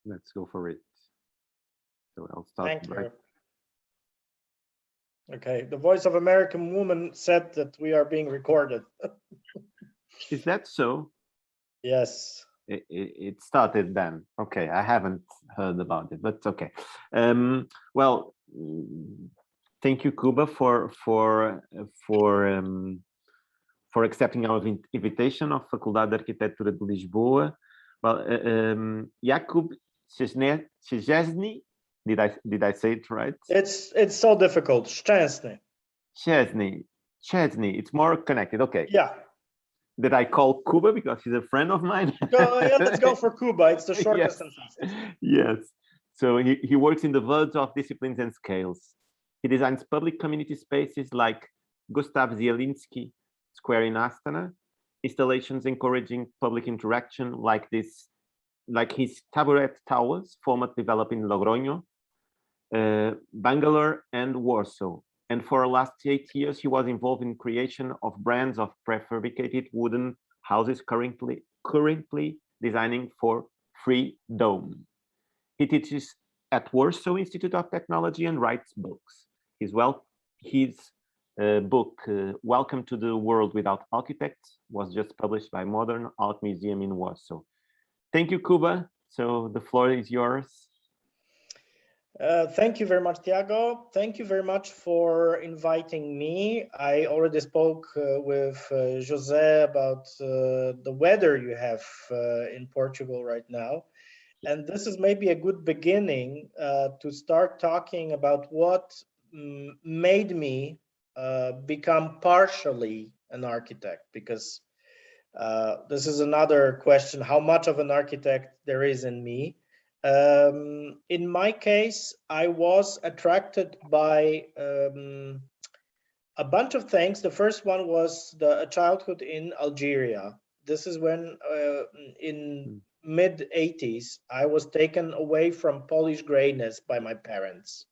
Let's go for it. So I'll start. Thank you. Okay, the Voice of American Woman said that we are being recorded. Is that so? Yes. It started then. Okay, I haven't heard about it, but okay. Well, thank you, Kuba, for accepting our invitation of Faculdade de Arquitetura de Lisboa. Well, Jakub Szczesny, did I say it right? It's so difficult. Szczesny. Szczesny. It's more connected. Okay. Yeah. That I call Kuba because he's a friend of mine. Yeah, let's go for Kuba. It's the shortest and fastest. Yes. So he works in the verge of disciplines and scales. He designs public community spaces like Gustav Zielinski Square in Astana, installations encouraging public interaction like his Taburet Towers, format developed in Logroño, Bangalore, and Warsaw. And for the last 8 years, he was involved in creation of brands of prefabricated wooden houses, currently designing for Free Dome. He teaches at Warsaw Institute of Technology and writes books. His book, Welcome to the World Without Architects, was just published by Modern Art Museum in Warsaw. Thank you, Kuba. So the floor is yours. Thank you very much, Tiago. Thank you very much for inviting me. I already spoke with José about the weather you have in Portugal right now. And this is maybe a good beginning to start talking about what made me become partially an architect, because this is another question, how much of an architect there is in me. In my case, I was attracted by a bunch of things. The first one was a childhood in Algeria. This is when in mid-80s, I was taken away from Polish grayness by my parents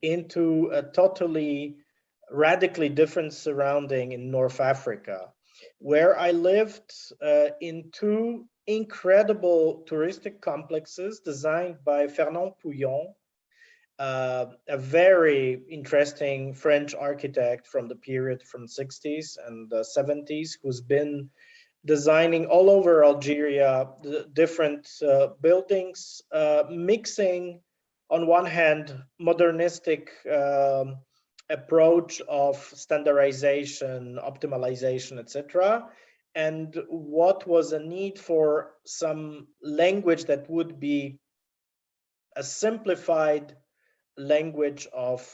into a totally radically different surrounding in North Africa, where I lived in two incredible touristic complexes designed by Fernand Pouillon, a very interesting French architect from the period from 60s and 70s, who's been designing all over Algeria different buildings, mixing on one hand modernistic approach of standardization, optimization, etc., and what was a need for some language that would be a simplified language of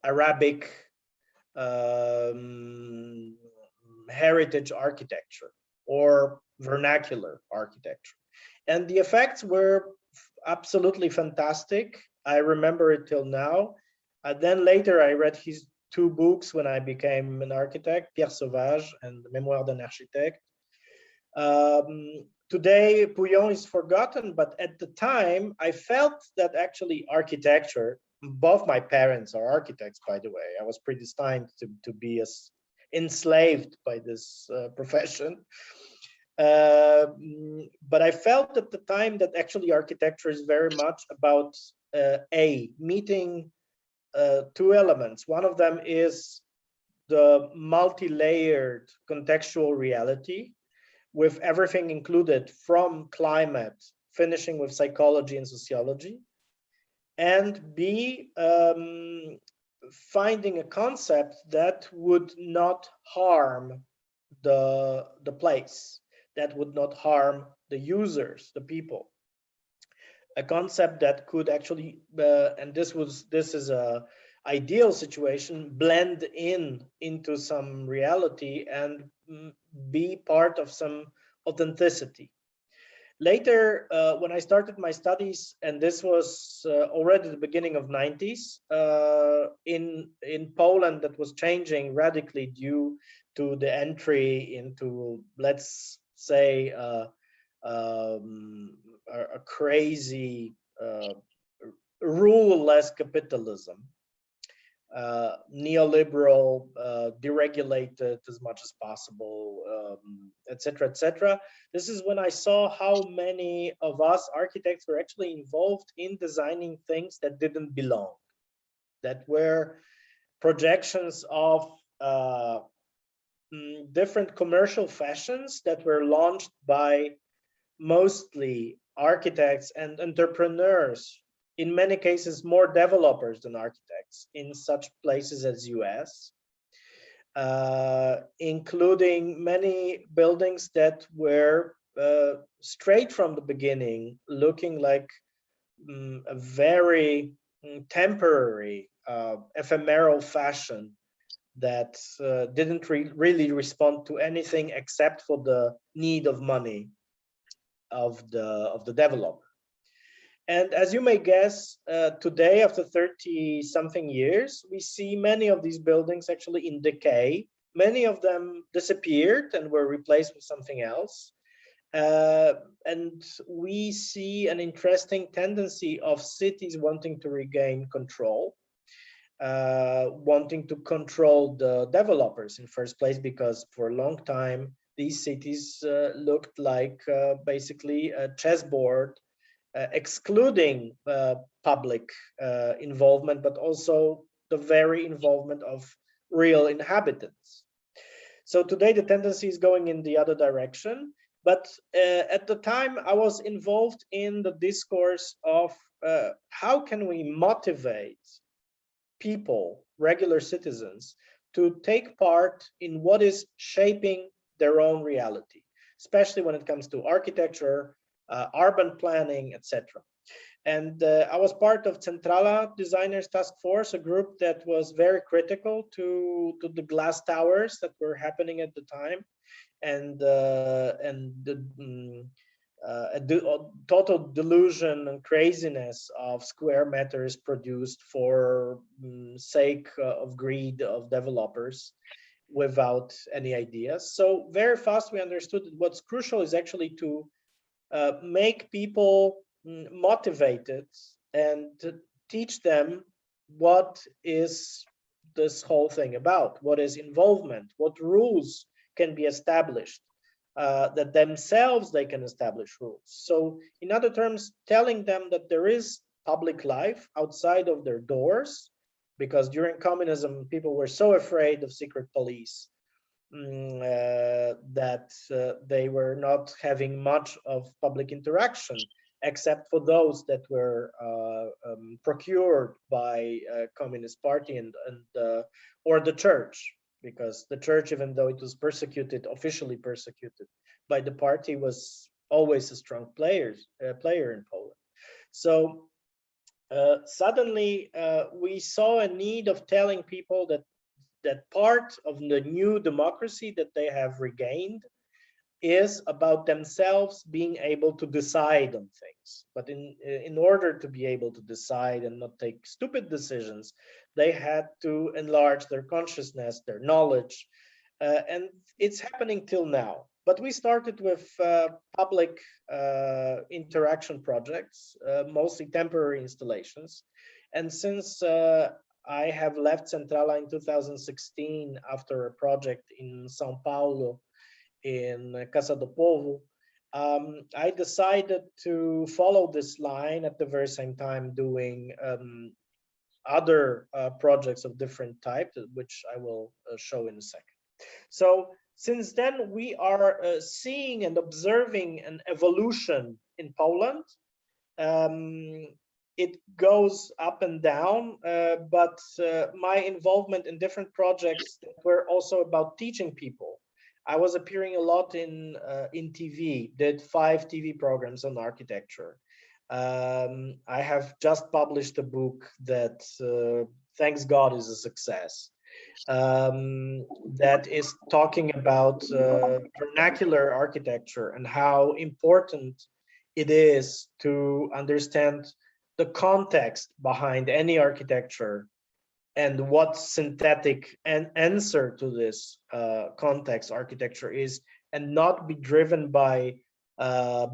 Arabic heritage architecture or vernacular architecture. And the effects were absolutely fantastic. I remember it till now. Then later I read his two books when I became an architect, Pierre Sauvage and Mémoire d'un architecte. Today, Pouillon is forgotten, but at the time, I felt that actually architecture, both my parents are architects, by the way. I was predestined to be enslaved by this profession. But I felt at the time that actually architecture is very much about meeting two elements. One of them is the multi-layered contextual reality with everything included, from climate, finishing with psychology and sociology, and B, finding a concept that would not harm the place, that would not harm the users, the people. A concept that could actually, and this is a ideal situation, blend into some reality and be part of some authenticity. Later, when I started my studies, and this was already the beginning of 90s, in Poland, that was changing radically due to the entry into, let's say, a crazy rule-less capitalism. neoliberal, deregulated as much as possible, etc., etc. This is when I saw how many of us architects were actually involved in designing things that didn't belong, that were projections of different commercial fashions that were launched by mostly architects and entrepreneurs, in many cases more developers than architects, in such places as US, including many buildings that were straight from the beginning looking like a very temporary, ephemeral fashion that didn't really respond to anything except for the need of money of the developer. And as you may guess, today, after 30-something years, we see many of these buildings actually in decay. Many of them disappeared and were replaced with something else. And we see an interesting tendency of cities wanting to regain control, wanting to control the developers in first place, because for a long time, these cities looked like basically a chessboard, excluding public involvement, but also the very involvement of real inhabitants. So today the tendency is going in the other direction. But at the time, I was involved in the discourse of how can we motivate people, regular citizens, to take part in what is shaping their own reality, especially when it comes to architecture, urban planning, etc. And I was part of Centrala Designers Task Force, a group that was very critical to the glass towers that were happening at the time, and the total delusion and craziness of square meters produced for sake of greed of developers without any ideas. So very fast we understood that what's crucial is actually to make people motivated and to teach them what is this whole thing about, what is involvement, what rules can be established, that themselves they can establish rules. So in other terms, telling them that there is public life outside of their doors, because during communism, people were so afraid of secret police that they were not having much of public interaction, except for those that were procured by Communist Party and or the church, because the church, even though it was persecuted, officially persecuted by the party, was always a strong player in Poland. So suddenly we saw a need of telling people that part of the new democracy that they have regained is about themselves being able to decide on things. But in order to be able to decide and not take stupid decisions, they had to enlarge their consciousness, their knowledge, and it's happening till now. But we started with public interaction projects, mostly temporary installations. And since I have left Centrala in 2016 after a project in São Paulo, in Casa do Povo, I decided to follow this line at the very same time doing other projects of different type, which I will show in a second. So since then, we are seeing and observing an evolution in Poland. It goes up and down, but my involvement in different projects were also about teaching people. I was appearing a lot in TV, did 5 TV programs on architecture. I have just published a book that, thanks God, is a success. That is talking about vernacular architecture and how important it is to understand the context behind any architecture and what synthetic and answer to this context architecture is, and not be driven by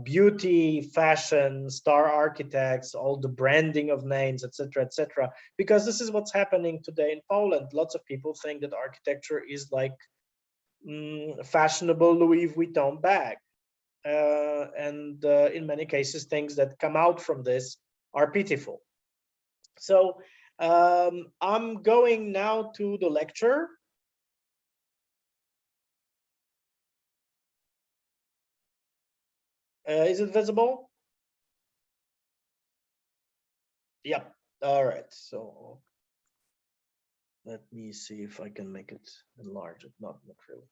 beauty, fashion, star architects, all the branding of names, etc., etc. Because this is what's happening today in Poland. Lots of people think that architecture is like fashionable Louis Vuitton bag. And in many cases, things that come out from this are pitiful. So I'm going now to the lecture. Is it visible? Yep. All right. So let me see if I can make it enlarge it. Not really.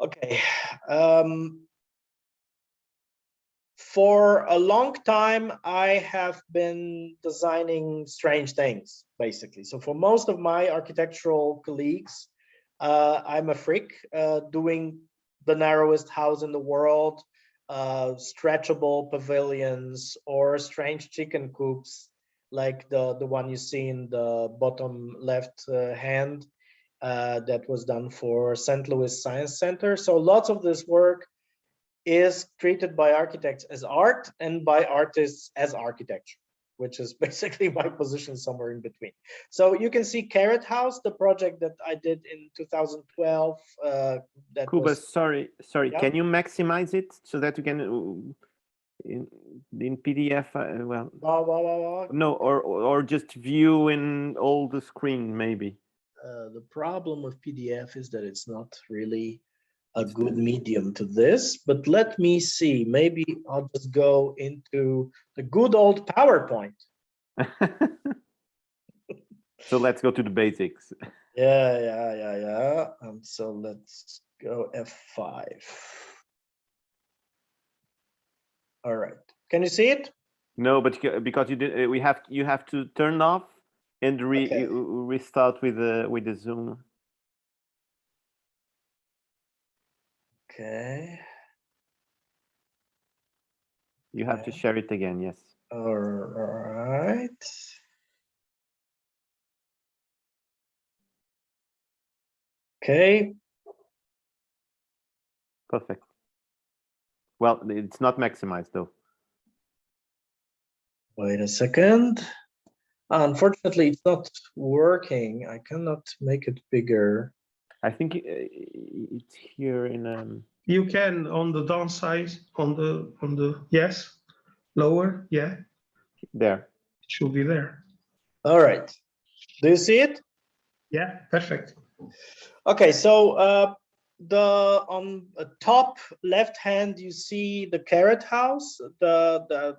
Okay. For a long time, I have been designing strange things, basically. So for most of my architectural colleagues, I'm a freak doing the narrowest house in the world, stretchable pavilions, or strange chicken coops, like the one you see in the bottom left hand that was done for St. Louis Science Center. So lots of this work is treated by architects as art and by artists as architecture, which is basically my position somewhere in between. So you can see Carrot House, the project that I did in 2012. That Kuba, was, sorry, yeah? Can you maximize it so that you can in PDF? No, or just view in all the screen maybe. The problem with PDF is that it's not really a good medium to this, but let me see. Maybe I'll just go into the good old PowerPoint. So let's go to the basics. Yeah. So let's go F5. All right. Can you see it? No, but because you did, you have to turn off and restart with the Zoom. Okay. You have to share it again. Yes. All right. Okay. Perfect. Well, it's not maximized though. Wait a second. Unfortunately, it's not working. I cannot make it bigger. I think it's here in. You can on the downside on the yes, lower, yeah. There. It should be there. All right. Do you see it? Yeah, perfect. Okay, so on the top left hand you see the Carrot House, a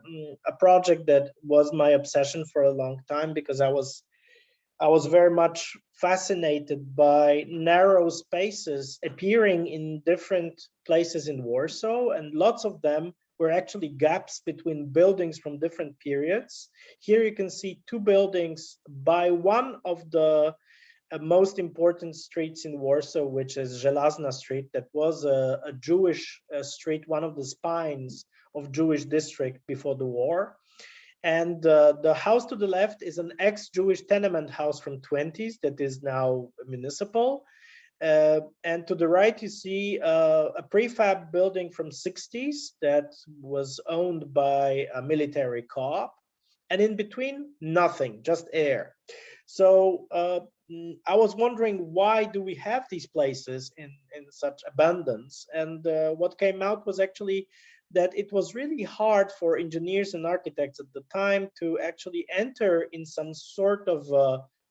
project that was my obsession for a long time, because I was very much fascinated by narrow spaces appearing in different places in Warsaw, and lots of them were actually gaps between buildings from different periods. Here you can see two buildings by one of the most important streets in Warsaw, which is Żelazna Street. That was a Jewish street, one of the spines of Jewish district before the war. And the house to the left is an ex-Jewish tenement house from 20s that is now municipal. And to the right, you see a prefab building from 60s that was owned by a military co-op. And in between, nothing, just air. So I was wondering, why do we have these places in such abundance? And what came out was actually that it was really hard for engineers and architects at the time to actually enter in some sort of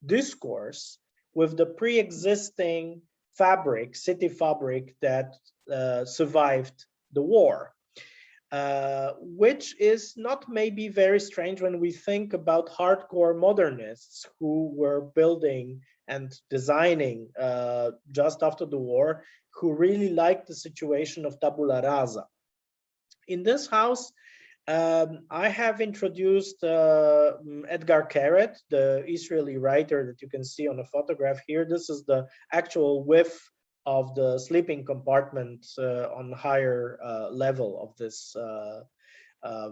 discourse with the pre-existing fabric, city fabric that survived the war. Which is not maybe very strange when we think about hardcore modernists who were building and designing just after the war, who really liked the situation of tabula rasa. In this house, I have introduced Edgar Keret, the Israeli writer that you can see on a photograph here. This is the actual width of the sleeping compartment on higher level of this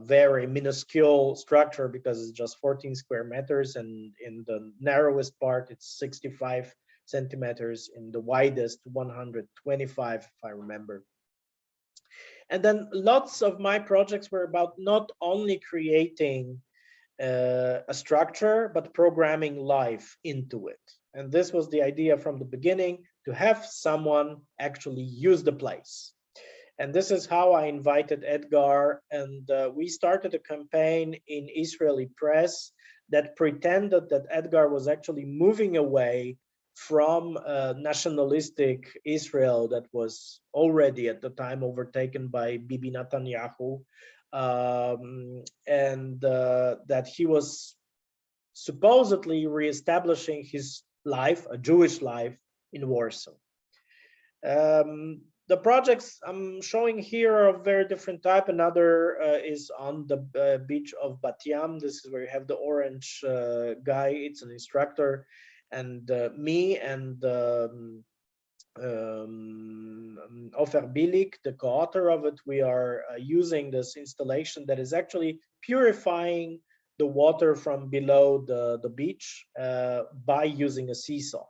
very minuscule structure, because it's just 14 square meters, and in the narrowest part it's 65 centimeters, in the widest 125, if I remember. And then lots of my projects were about not only creating a structure, but programming life into it. And this was the idea from the beginning, to have someone actually use the place. And this is how I invited Edgar, and we started a campaign in Israeli press that pretended that Edgar was actually moving away from nationalistic Israel that was already at the time overtaken by Bibi Netanyahu, and that he was supposedly reestablishing his life, a Jewish life, in Warsaw. The projects I'm showing here are of very different type. Another is on the beach of Bat Yam. This is where you have the orange guy. It's an instructor, and me and Ofer Bilik, the co-author of it, we are using this installation that is actually purifying the water from below the beach by using a seesaw.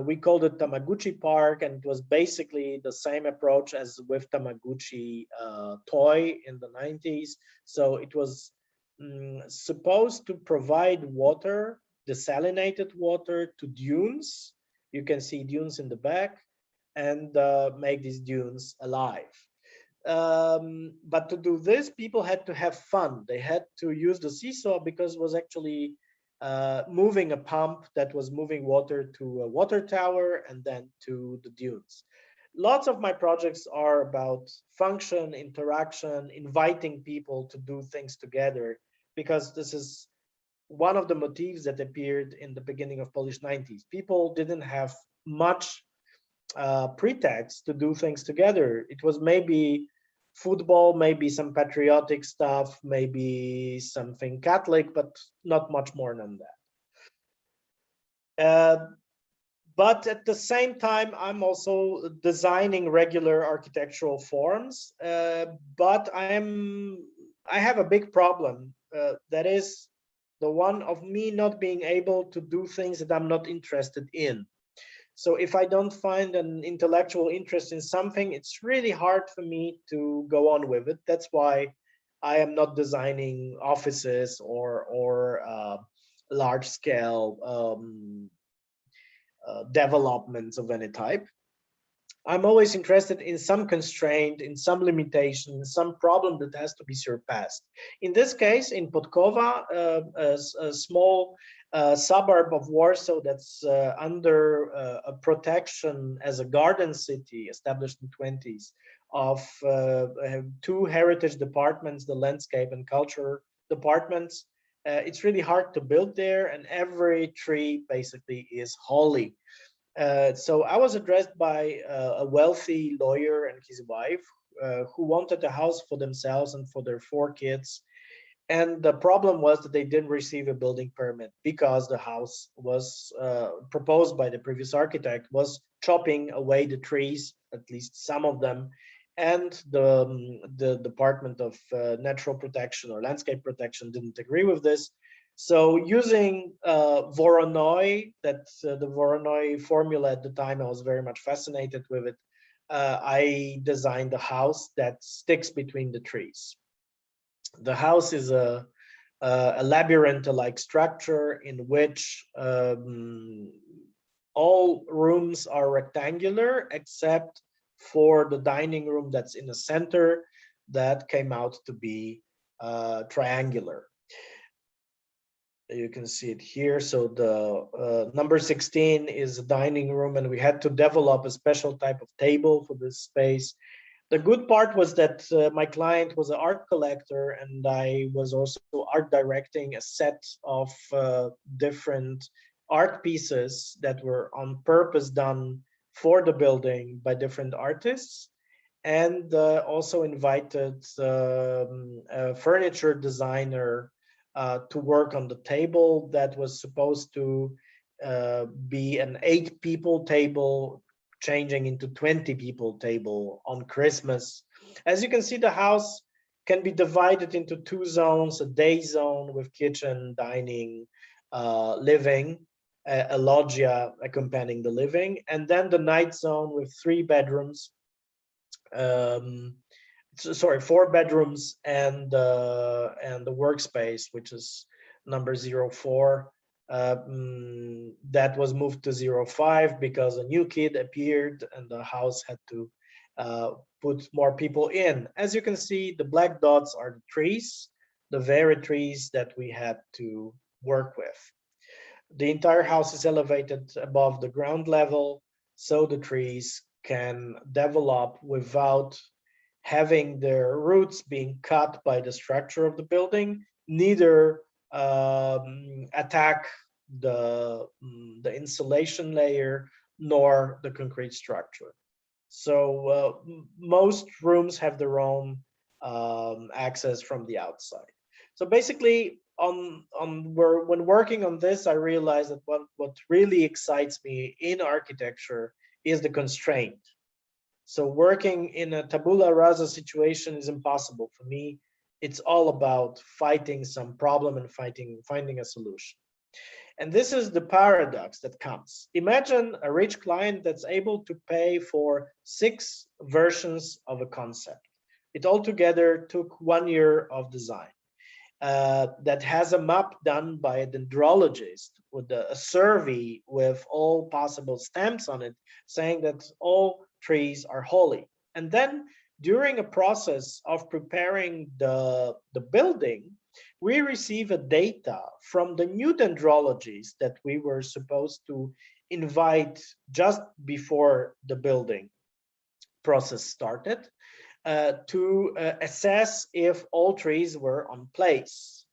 We called it Tamaguchi Park, and it was basically the same approach as with Tamaguchi toy in the 90s. So it was supposed to provide water, desalinated water, to dunes. You can see dunes in the back, and make these dunes alive. But to do this, people had to have fun. They had to use the seesaw because it was actually moving a pump that was moving water to a water tower and then to the dunes. Lots of my projects are about function, interaction, inviting people to do things together, because this is one of the motifs that appeared in the beginning of Polish 90s. People didn't have much pretext to do things together. It was maybe football, maybe some patriotic stuff, maybe something Catholic, but not much more than that. But at the same time, I'm also designing regular architectural forms, but I have a big problem, that is the one of me not being able to do things that I'm not interested in. So if I don't find an intellectual interest in something, it's really hard for me to go on with it. That's why I am not designing offices or large-scale developments of any type. I'm always interested in some constraint, in some limitation, some problem that has to be surpassed. In this case, in Podkowa, a small suburb of Warsaw that's under a protection as a garden city established in the 20s of two heritage departments, the landscape and culture departments. It's really hard to build there, and every tree basically is holy. So I was addressed by a wealthy lawyer and his wife who wanted a house for themselves and for their 4 kids. And the problem was that they didn't receive a building permit because the house was proposed by the previous architect was chopping away the trees, at least some of them. And the Department of Natural Protection or Landscape Protection didn't agree with this. So using Voronoi, that's the Voronoi formula at the time, I was very much fascinated with it. I designed a house that sticks between the trees. The house is a labyrinth-like structure in which all rooms are rectangular except for the dining room that's in the center that came out to be triangular. You can see it here. So the number 16 is a dining room, and we had to develop a special type of table for this space. The good part was that my client was an art collector, and I was also art directing a set of different art pieces that were on purpose done for the building by different artists, and also invited a furniture designer to work on the table that was supposed to be an 8-people table changing into 20-people table on Christmas. As you can see, the house can be divided into 2 zones, a day zone with kitchen, dining, living, a loggia accompanying the living, and then the night zone with 3 bedrooms. sorry, 4 bedrooms and the workspace, which is number 04. That was moved to 05 because a new kid appeared and the house had to put more people in. As you can see, the black dots are the trees, the very trees that we had to work with. The entire house is elevated above the ground level, so the trees can develop without having their roots being cut by the structure of the building, neither attack the insulation layer nor the concrete structure. So most rooms have their own access from the outside. So basically, when working on this, I realized that what really excites me in architecture is the constraint. So working in a tabula rasa situation is impossible for me. It's all about fighting some problem and finding a solution. And this is the paradox that comes. Imagine a rich client that's able to pay for 6 versions of a concept. It altogether took 1 year of design. That has a map done by a dendrologist with a survey with all possible stamps on it, saying that all trees are holy. And then during a process of preparing the building, we receive a data from the new dendrologist that we were supposed to invite just before the building process started, to assess if all trees were on place.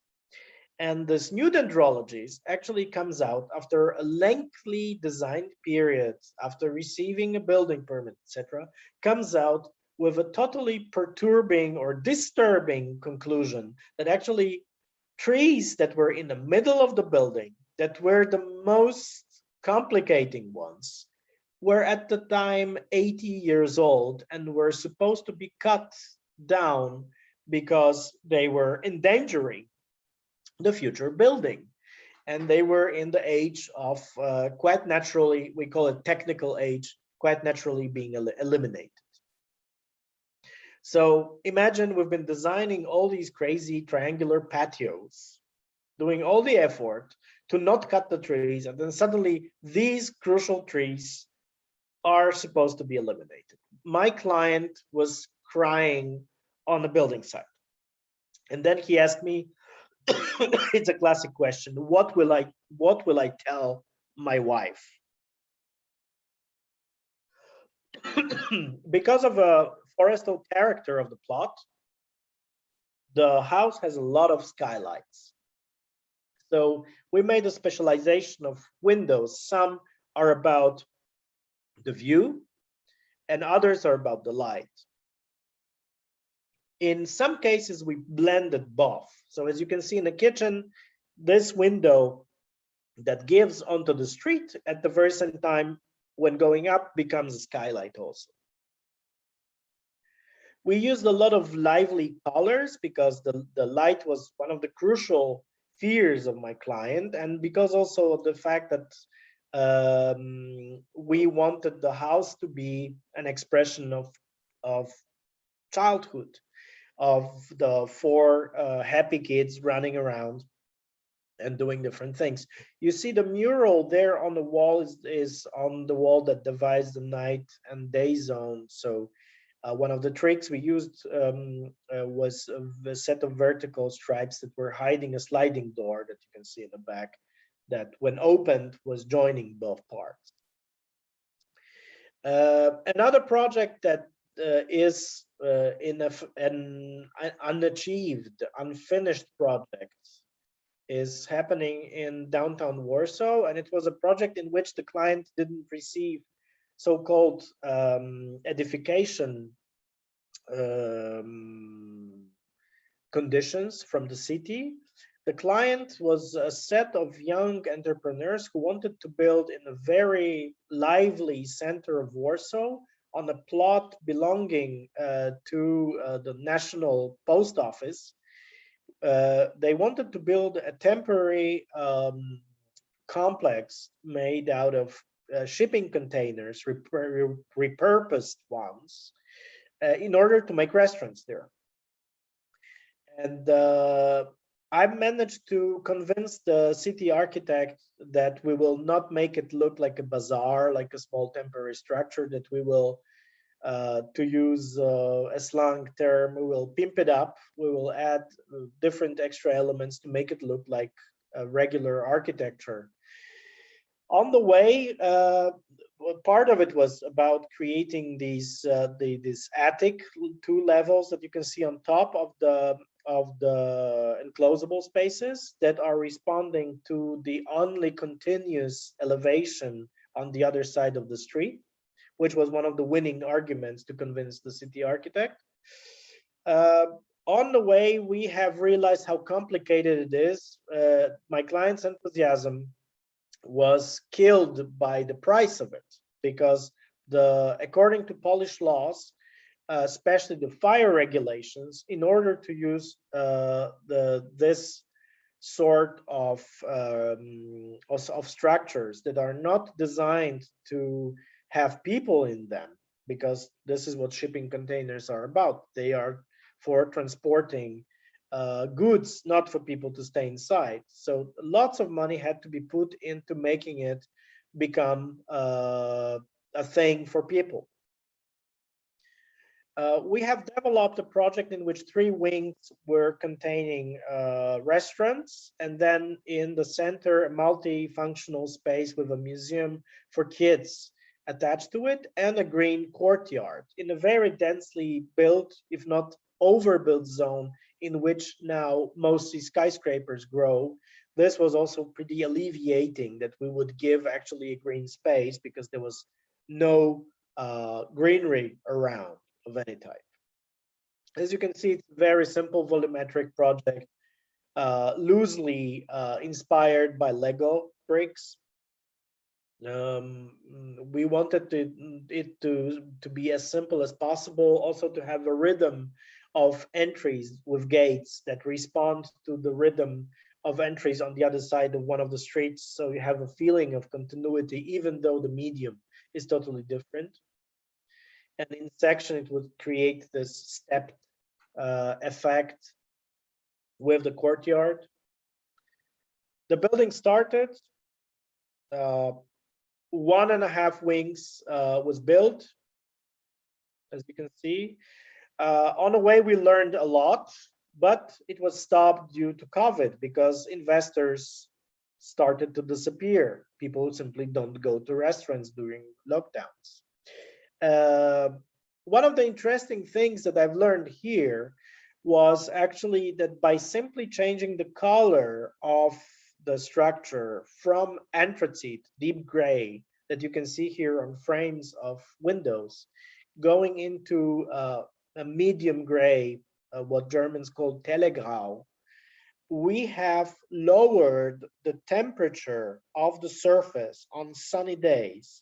And this new dendrologist actually comes out after a lengthy design period, after receiving a building permit, etc., comes out with a totally perturbing or disturbing conclusion that actually trees that were in the middle of the building, that were the most complicating ones, were at the time 80 years old and were supposed to be cut down because they were endangering the future building. And they were in the age of quite naturally, we call it technical age, quite naturally being eliminated. So imagine we've been designing all these crazy triangular patios, doing all the effort to not cut the trees, and then suddenly these crucial trees are supposed to be eliminated. My client was crying on the building site. And then he asked me, it's a classic question, what will I tell my wife? Because of a forestal character of the plot, the house has a lot of skylights. So we made a specialization of windows. Some are about the view and others are about the light. In some cases, we blended both. So as you can see in the kitchen, this window that gives onto the street at the very same time when going up becomes a skylight also. We used a lot of lively colors because the light was one of the crucial fears of my client, and because also of the fact that we wanted the house to be an expression of childhood, of the 4 happy kids running around and doing different things. You see the mural there on the wall is on the wall that divides the night and day zone. So one of the tricks we used was a set of vertical stripes that were hiding a sliding door that you can see in the back, that when opened was joining both parts. Another project that is in an unachieved, unfinished project is happening in downtown Warsaw, and it was a project in which the client didn't receive so-called edification conditions from the city. The client was a set of young entrepreneurs who wanted to build in a very lively center of Warsaw on a plot belonging to the National Post Office. They wanted to build a temporary complex made out of shipping containers, repurposed ones, in order to make restaurants there. And I managed to convince the city architect that we will not make it look like a bazaar, like a small temporary structure, that we will, to use a slang term, we will pimp it up. We will add different extra elements to make it look like a regular architecture. On the way, part of it was about creating these this attic 2 levels that you can see on top of the enclosable spaces that are responding to the only continuous elevation on the other side of the street, which was one of the winning arguments to convince the city architect. On the way, we have realized how complicated it is. My client's enthusiasm was killed by the price of it, because according to Polish laws, especially the fire regulations, in order to use this sort of structures that are not designed to have people in them, because this is what shipping containers are about. They are for transporting goods, not for people to stay inside. So lots of money had to be put into making it become a thing for people. We have developed a project in which 3 wings were containing restaurants, and then in the center, a multifunctional space with a museum for kids attached to it, and a green courtyard in a very densely built, if not overbuilt zone, in which now mostly skyscrapers grow. This was also pretty alleviating that we would give actually a green space, because there was no greenery around of any type. As you can see, it's a very simple volumetric project, loosely inspired by Lego bricks. We wanted it to be as simple as possible, also to have a rhythm of entries with gates that respond to the rhythm of entries on the other side of one of the streets, so you have a feeling of continuity, even though the medium is totally different. And in section, it would create this stepped effect with the courtyard. The building started. 1.5 wings was built, as you can see. On the way, we learned a lot, but it was stopped due to COVID, because investors started to disappear. People simply don't go to restaurants during lockdowns. One of the interesting things that I've learned here was actually that by simply changing the color of the structure from anthracite, deep gray, that you can see here on frames of windows, going into a medium gray, what Germans call Telegrau, we have lowered the temperature of the surface on sunny days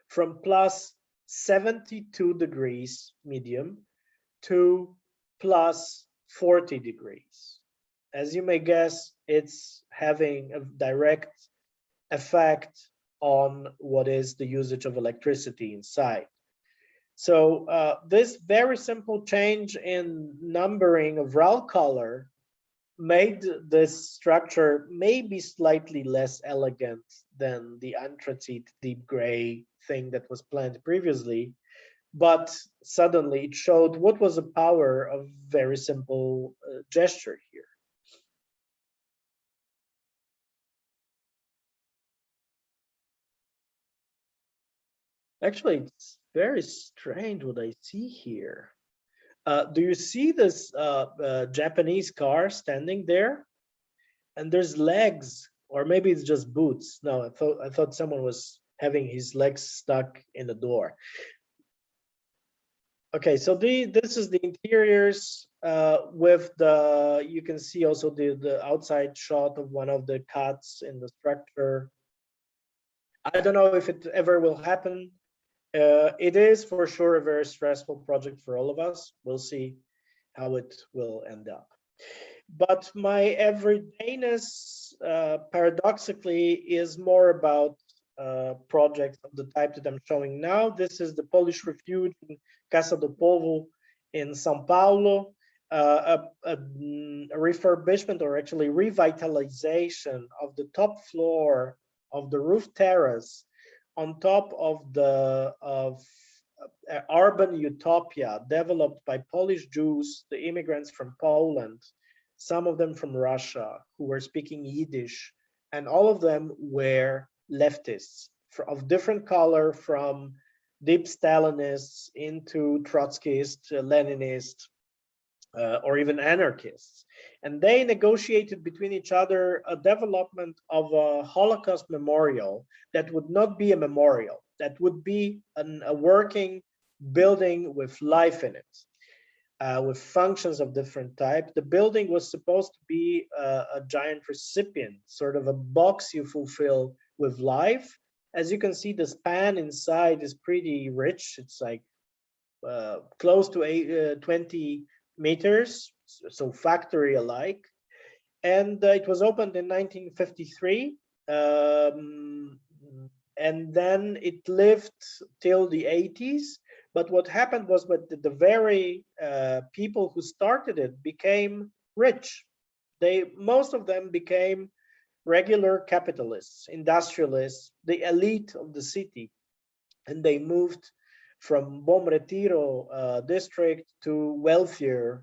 from plus 72 degrees medium to plus 40 degrees. As you may guess, it's having a direct effect on what is the usage of electricity inside. So this very simple change in numbering of raw color made this structure maybe slightly less elegant than the anthracite deep gray thing that was planned previously, but suddenly it showed what was the power of very simple gesture here. Actually, it's very strange what I see here. Do you see this Japanese car standing there? And there's legs, or maybe it's just boots. No, I thought someone was having his legs stuck in the door. Okay, so this is the interiors with the, you can see also the outside shot of one of the cuts in the structure. I don't know if it ever will happen. It is for sure a very stressful project for all of us. We'll see how it will end up. But my everydayness, paradoxically, is more about projects of the type that I'm showing now. This is the Polish refuge in Casa do Povo in São Paulo, a refurbishment, or actually revitalization of the top floor of the roof terrace on top of the urban utopia developed by Polish Jews, the immigrants from Poland, some of them from Russia, who were speaking Yiddish, and all of them were leftists of different color, from deep Stalinists into Trotskyists, Leninists, or even anarchists. And they negotiated between each other a development of a Holocaust memorial that would not be a memorial, that would be a working building with life in it, with functions of different type. The building was supposed to be a giant recipient, sort of a box you fulfill with life. As you can see, the span inside is pretty rich. It's like close to 20 meters, so factory alike. And it was opened in 1953. And then it lived till the 80s. But what happened was that the very people who started it became rich. Most of them became regular capitalists, industrialists, the elite of the city. And they moved from Bom Retiro district to wealthier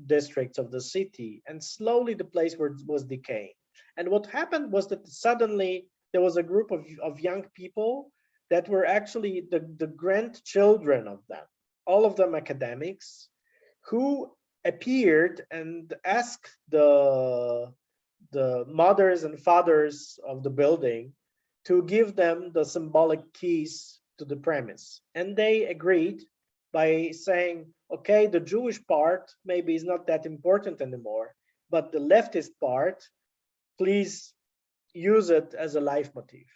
districts of the city. And slowly the place was decaying. And what happened was that suddenly there was a group of young people that were actually the grandchildren of them, all of them academics, who appeared and asked the mothers and fathers of the building to give them the symbolic keys to the premise. And they agreed by saying, okay, the Jewish part maybe is not that important anymore, but the leftist part, please use it as a leitmotif.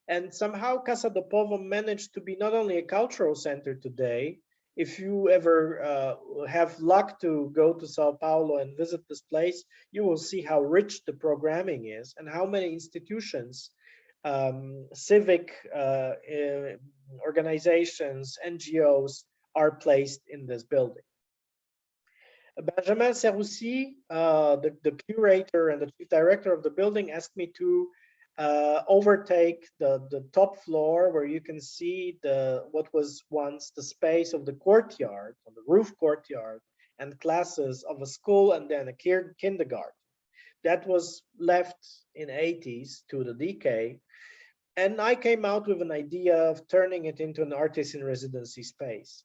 And somehow Casa do Povo managed to be not only a cultural center today. If you ever have luck to go to Sao Paulo and visit this place, you will see how rich the programming is and how many institutions, civic organizations, NGOs are placed in this building. Benjamin Serroussi, the curator and the chief director of the building, asked me to overtake the top floor, where you can see what was once the space of the courtyard, on the roof courtyard, and classes of a school and then a kindergarten. That was left in 80s to the decay. And I came out with an idea of turning it into an artist in residency space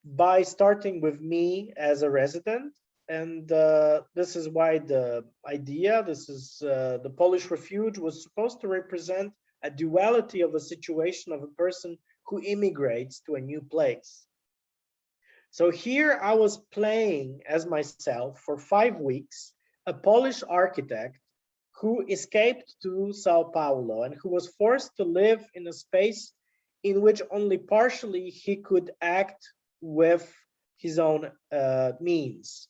by starting with me as a resident. And this is why the idea, the Polish refuge was supposed to represent a duality of a situation of a person who immigrates to a new place. So here I was playing as myself for 5 weeks, a Polish architect who escaped to Sao Paulo and who was forced to live in a space in which only partially he could act with his own means.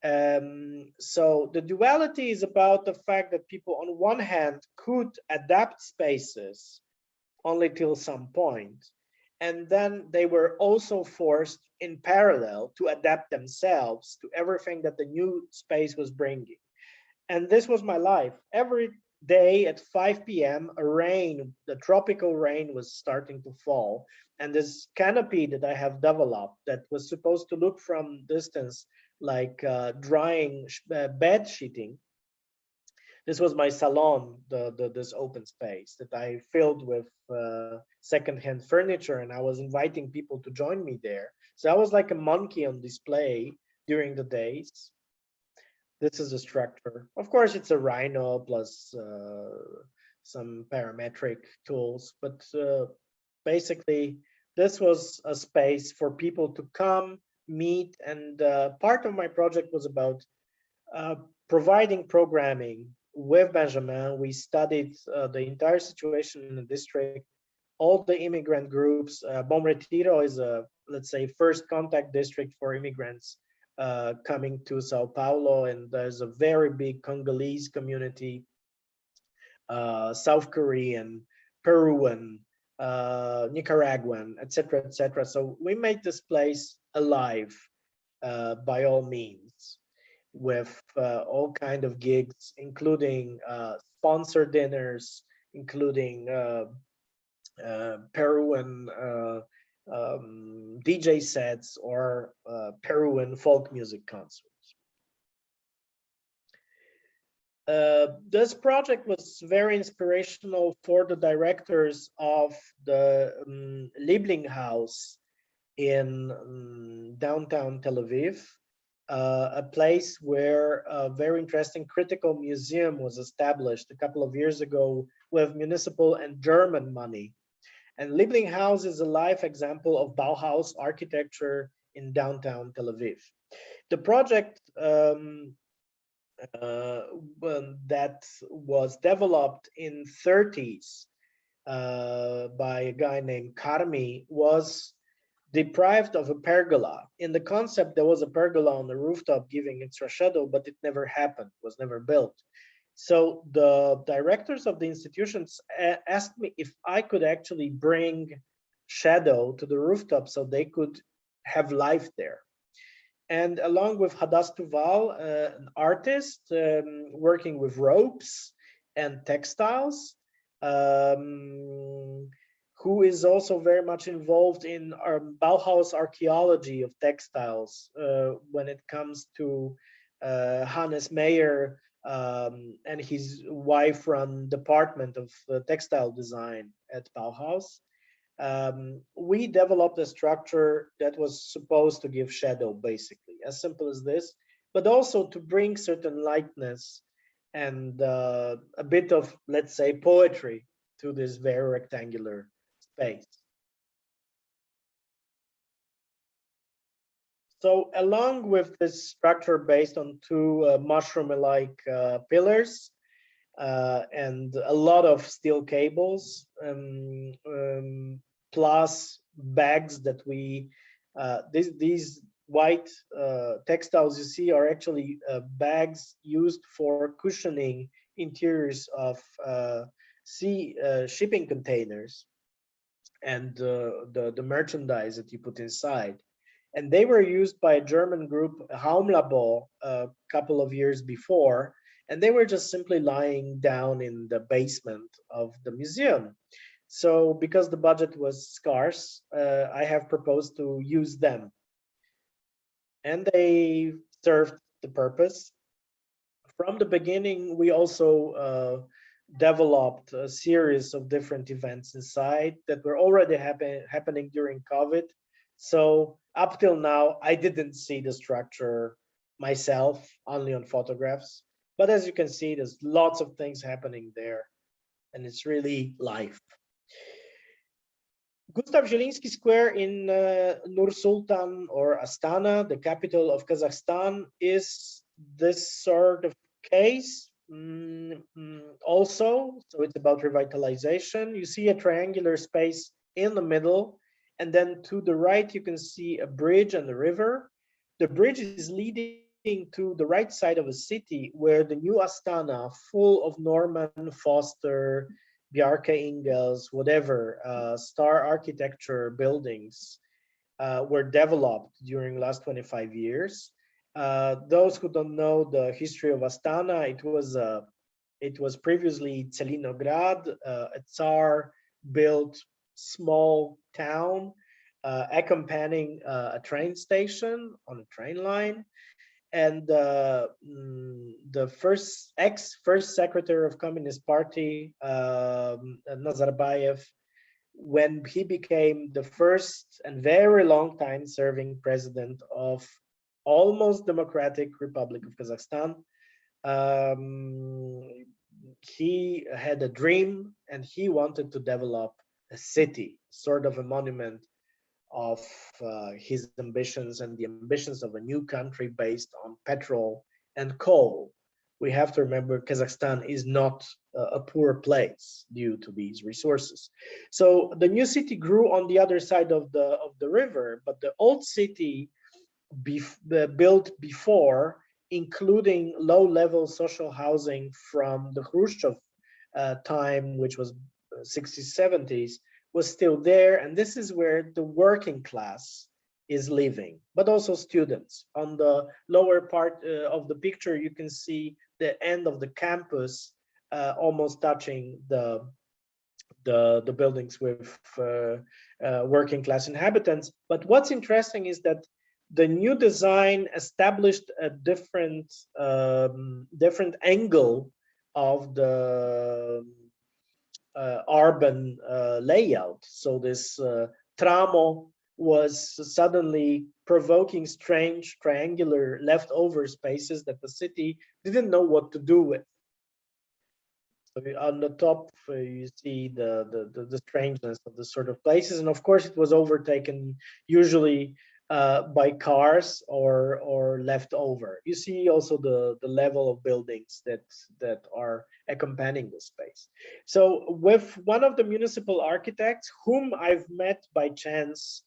So the duality is about the fact that people on one hand could adapt spaces only till some point, and then they were also forced in parallel to adapt themselves to everything that the new space was bringing. And this was my life. Every day at 5 p.m, the tropical rain was starting to fall, and this canopy that I have developed that was supposed to look from distance like drying bed sheeting. This was my salon, this open space that I filled with secondhand furniture, and I was inviting people to join me there. So I was like a monkey on display during the days. This is the structure. Of course, it's a Rhino plus some parametric tools, but basically this was a space for people to come, meet, and part of my project was about providing programming with Benjamin. We studied the entire situation in the district, all the immigrant groups. Bom Retiro is let's say, first contact district for immigrants coming to Sao Paulo, and there's a very big Congolese community. South Korean, Peruvian, Nicaraguan, etc., etc. So we made this place alive by all means, with all kind of gigs, including sponsor dinners, including Peruvian DJ sets or Peruvian folk music concerts. This project was very inspirational for the directors of the Liebling House in downtown Tel Aviv, a place where a very interesting critical museum was established a couple of years ago with municipal and German money. And Liebling House is a live example of Bauhaus architecture in downtown Tel Aviv. The project that was developed in 30s by a guy named Karmi was deprived of a pergola. In the concept, there was a pergola on the rooftop giving extra shadow, but it never happened, was never built. So the directors of the institutions asked me if I could actually bring shadow to the rooftop so they could have life there. And along with Hadas Tuval, an artist working with ropes and textiles, who is also very much involved in our Bauhaus archaeology of textiles when it comes to Hannes Meyer and his wife run department of textile design at Bauhaus. We developed a structure that was supposed to give shadow, basically, as simple as this, but also to bring certain lightness and a bit of, let's say, poetry to this very rectangular space. So along with this structure based on two mushroom-like pillars and a lot of steel cables, plus bags that we, these white textiles you see are actually bags used for cushioning interiors of shipping containers and the merchandise that you put inside. And they were used by a German group, FA.ULisboa, a couple of years before, and they were just simply lying down in the basement of the museum. So because the budget was scarce, I have proposed to use them. And they served the purpose. From the beginning, we also developed a series of different events inside that were already happening during COVID. So up till now, I didn't see the structure myself, only on photographs. But as you can see, there's lots of things happening there, and it's really live. Gustav Zielinski Square in Nur Sultan or Astana, the capital of Kazakhstan, is this sort of case also. So it's about revitalization. You see a triangular space in the middle, and then to the right, you can see a bridge and the river. The bridge is leading to the right side of a city where the new Astana, full of Norman Foster, Bjarke Ingels, whatever, star architecture buildings were developed during the last 25 years. Those who don't know the history of Astana, it was previously Tselinograd, a Tsar built small town accompanying a train station on a train line. And the first secretary of Communist Party, Nazarbayev, when he became the first and very long time serving president of almost democratic Republic of Kazakhstan, he had a dream and he wanted to develop a city, sort of a monument of his ambitions and the ambitions of a new country based on petrol and coal. We have to remember Kazakhstan is not a poor place due to these resources. So the new city grew on the other side of the river, but the old city built before, including low-level social housing from the Khrushchev time, which was 60s, 70s, was still there. And this is where the working class is living, but also students. On the lower part of the picture, you can see the end of the campus, almost touching the buildings with working class inhabitants. But what's interesting is that the new design established a different angle of the urban layout. So this tramo was suddenly provoking strange triangular leftover spaces that the city didn't know what to do with. So on the top, you see the strangeness of the sort of places, and of course, it was overtaken usually by cars or left over. You see also the level of buildings that are accompanying the space. So with one of the municipal architects, whom I've met by chance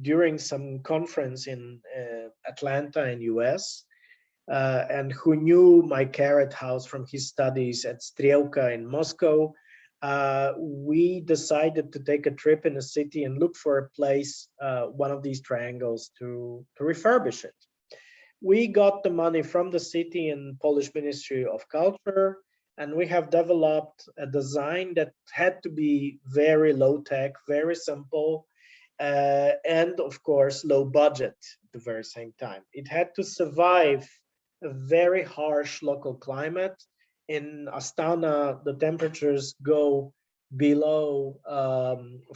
during some conference in Atlanta in US. And who knew my carrot house from his studies at Strielka in Moscow, we decided to take a trip in a city and look for a place, one of these triangles, to refurbish it. We got the money from the city and Polish Ministry of Culture, and we have developed a design that had to be very low tech, very simple, and of course, low budget at the very same time. It had to survive a very harsh local climate. In Astana, the temperatures go below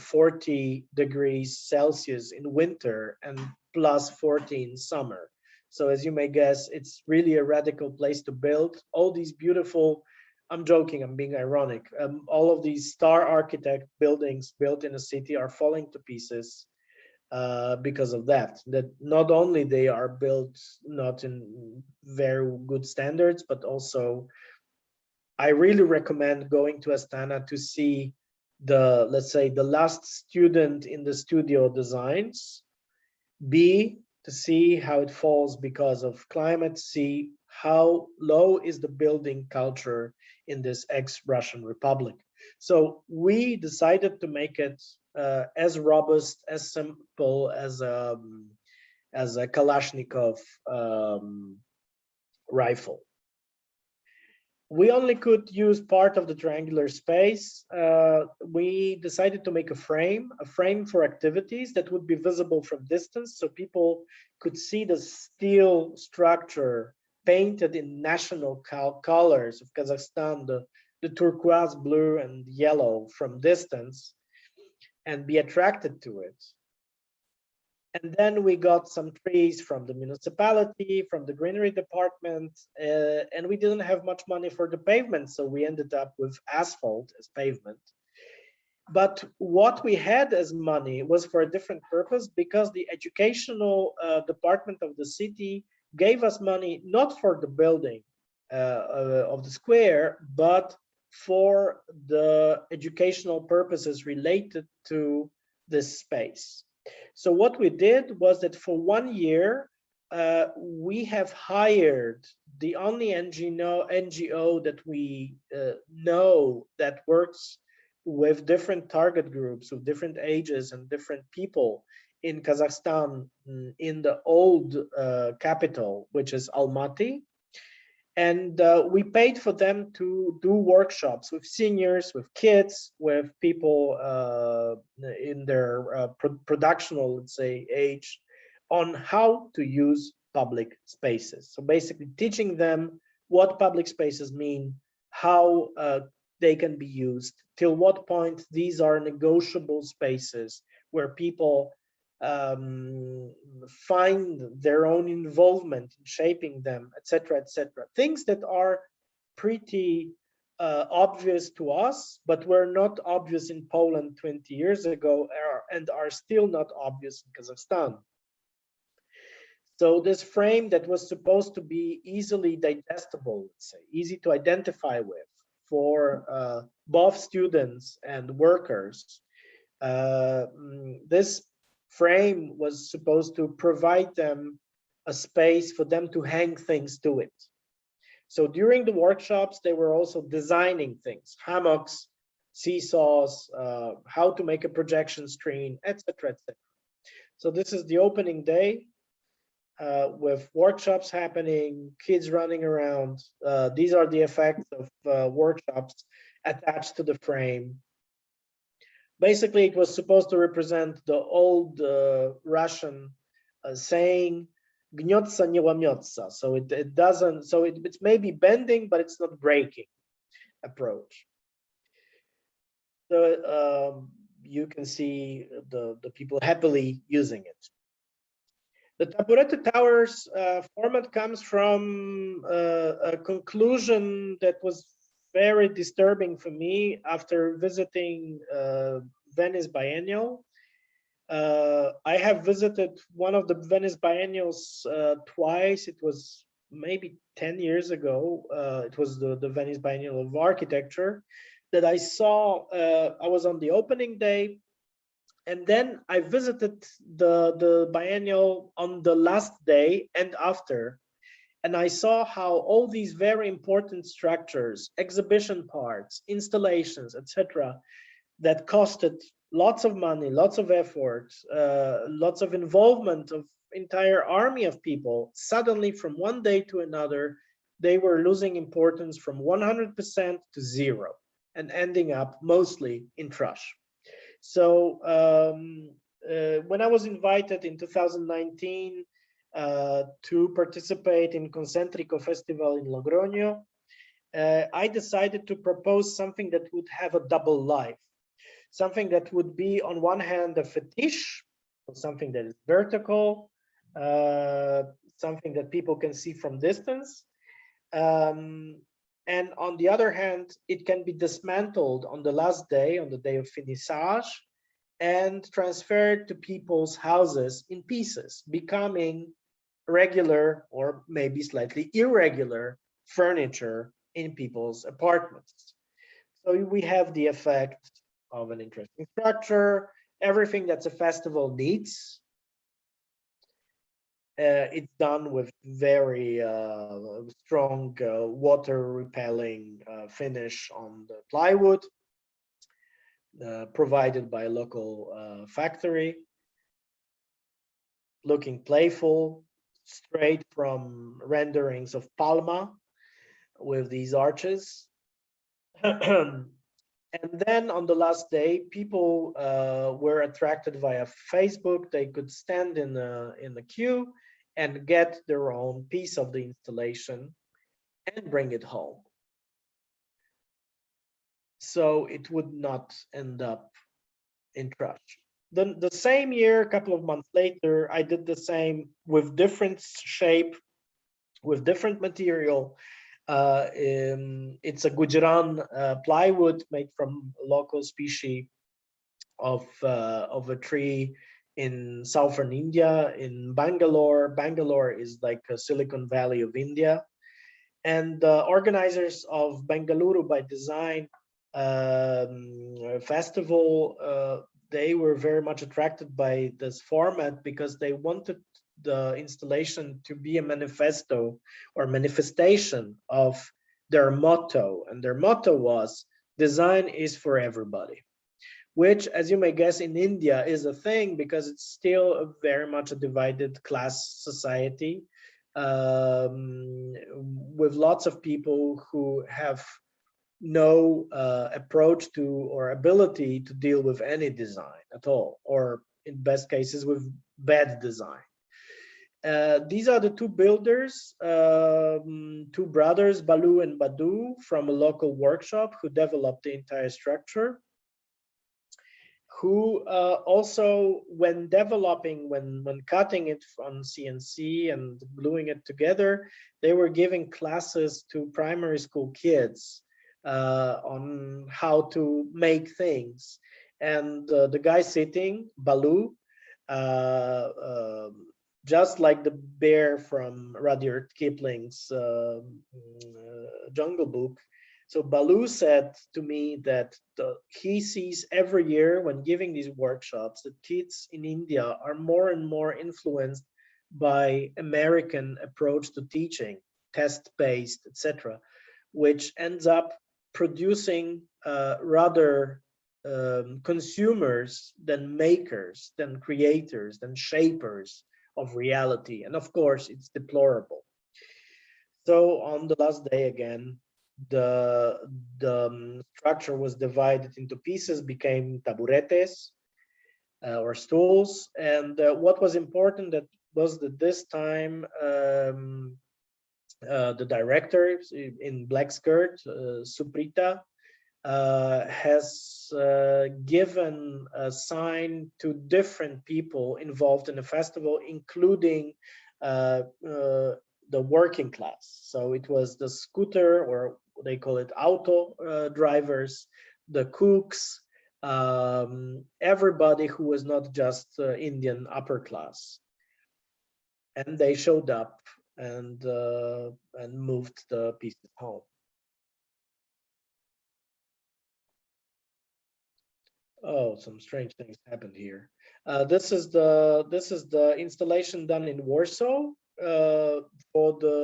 40 degrees Celsius in winter and plus 40 in summer. So as you may guess, it's really a radical place to build. All these beautiful, I'm joking, I'm being ironic, all of these star architect buildings built in a city are falling to pieces because of that not only they are built not in very good standards, but also I really recommend going to Astana to see the, let's say, the last student in the studio designs, B, to see how it falls because of climate, C, how low is the building culture in this ex-Russian republic. So we decided to make it as robust, as simple as a Kalashnikov rifle. We only could use part of the triangular space. We decided to make a frame for activities that would be visible from distance, so people could see the steel structure painted in national colors of Kazakhstan, the turquoise blue and yellow from distance, and be attracted to it. And then we got some trees from the municipality, from the greenery department, and we didn't have much money for the pavement, so we ended up with asphalt as pavement. But what we had as money was for a different purpose, because the educational department of the city gave us money not for the building of the square, but for the educational purposes related to this space. So what we did was that for 1 year, we have hired the only NGO that we know that works with different target groups, with different ages and different people in Kazakhstan, in the old capital, which is Almaty. And we paid for them to do workshops with seniors, with kids, with people in their productional, let's say, age, on how to use public spaces. So basically teaching them what public spaces mean, how they can be used, till what point these are negotiable spaces where people find their own involvement in shaping them, etc., etc. Things that are pretty obvious to us, but were not obvious in Poland 20 years ago, and are still not obvious in Kazakhstan. So this frame that was supposed to be easily digestible, let's say, easy to identify with for both students and workers, this frame was supposed to provide them a space for them to hang things to it. So during the workshops, they were also designing things, hammocks, seesaws, how to make a projection screen, etc., etc. So this is the opening day with workshops happening, kids running around. These are the effects of workshops attached to the frame. Basically, it was supposed to represent the old Russian saying, "Gniotsa nie łamiotsa." So it doesn't. So it's maybe bending, but it's not breaking approach. So you can see the people happily using it. The Taburete Towers format comes from a conclusion that was very disturbing for me after visiting Venice Biennial. I have visited one of the Venice Biennials twice. It was maybe 10 years ago. It was the Venice Biennial of Architecture that I saw. I was on the opening day, and then I visited the biennial on the last day and after, and I saw how all these very important structures, exhibition parts, installations, etc., that costed lots of money, lots of effort, lots of involvement of entire army of people, suddenly from one day to another, they were losing importance from 100% to 0 and ending up mostly in trash. So when I was invited in 2019 to participate in Concentrico Festival in Logroño, I decided to propose something that would have a double life. Something that would be on one hand a fetish, something that is vertical, something that people can see from distance. And on the other hand, it can be dismantled on the last day, on the day of finissage, and transferred to people's houses in pieces, becoming regular or maybe slightly irregular furniture in people's apartments. So we have the effect of an interesting structure, everything that's a festival needs. It's done with very strong water repelling finish on the plywood provided by a local factory, looking playful, straight from renderings of Palma with these arches. And then on the last day, people were attracted via Facebook. They could stand in the queue and get their own piece of the installation and bring it home. So it would not end up in trash. Then the same year, a couple of months later, I did the same with different shape, with different material. It's a Gujaran plywood made from local species of a tree in southern India, in Bangalore. Bangalore is like a Silicon Valley of India. And the organizers of Bengaluru by Design festival, they were very much attracted by this format because they wanted the installation to be a manifesto or manifestation of their motto. And their motto was, design is for everybody, which, as you may guess, in India is a thing because it's still very much a divided class society with lots of people who have no approach to or ability to deal with any design at all, or in best cases with bad design. These are the two builders, two brothers, Balu and Badu, from a local workshop who developed the entire structure, who also, when developing, when cutting it on CNC and gluing it together, they were giving classes to primary school kids on how to make things. And the guy sitting, Balu, just like the bear from Rudyard Kipling's Jungle Book. So Balu said to me that he sees every year when giving these workshops that kids in India are more and more influenced by American approach to teaching, test-based, etc., which ends up producing rather consumers than makers, than creators, than shapers of reality. And of course, it's deplorable. So on the last day again, the structure was divided into pieces, became taburetes or stools. And what was important that was that this time the director in black skirt, Suprita, has given a sign to different people involved in the festival, including the working class. So it was the scooter, or they call it auto drivers, the cooks, everybody who was not just Indian upper class. And they showed up and moved the pieces home. Oh, some strange things happened here. This is the installation done in Warsaw for the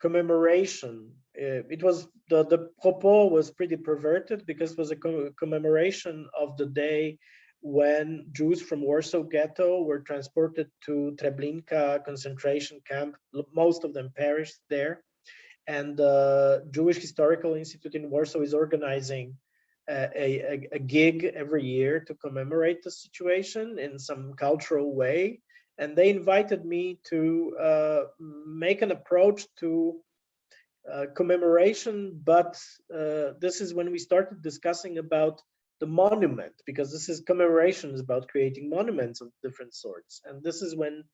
commemoration. It was the propos was pretty perverted because it was a commemoration of the day when Jews from Warsaw Ghetto were transported to Treblinka concentration camp. Most of them perished there, and the Jewish Historical Institute in Warsaw is organizing a gig every year to commemorate the situation in some cultural way. And they invited me to make an approach to commemoration, but this is when we started discussing about the monument, because this is commemoration is about creating monuments of different sorts. And this is when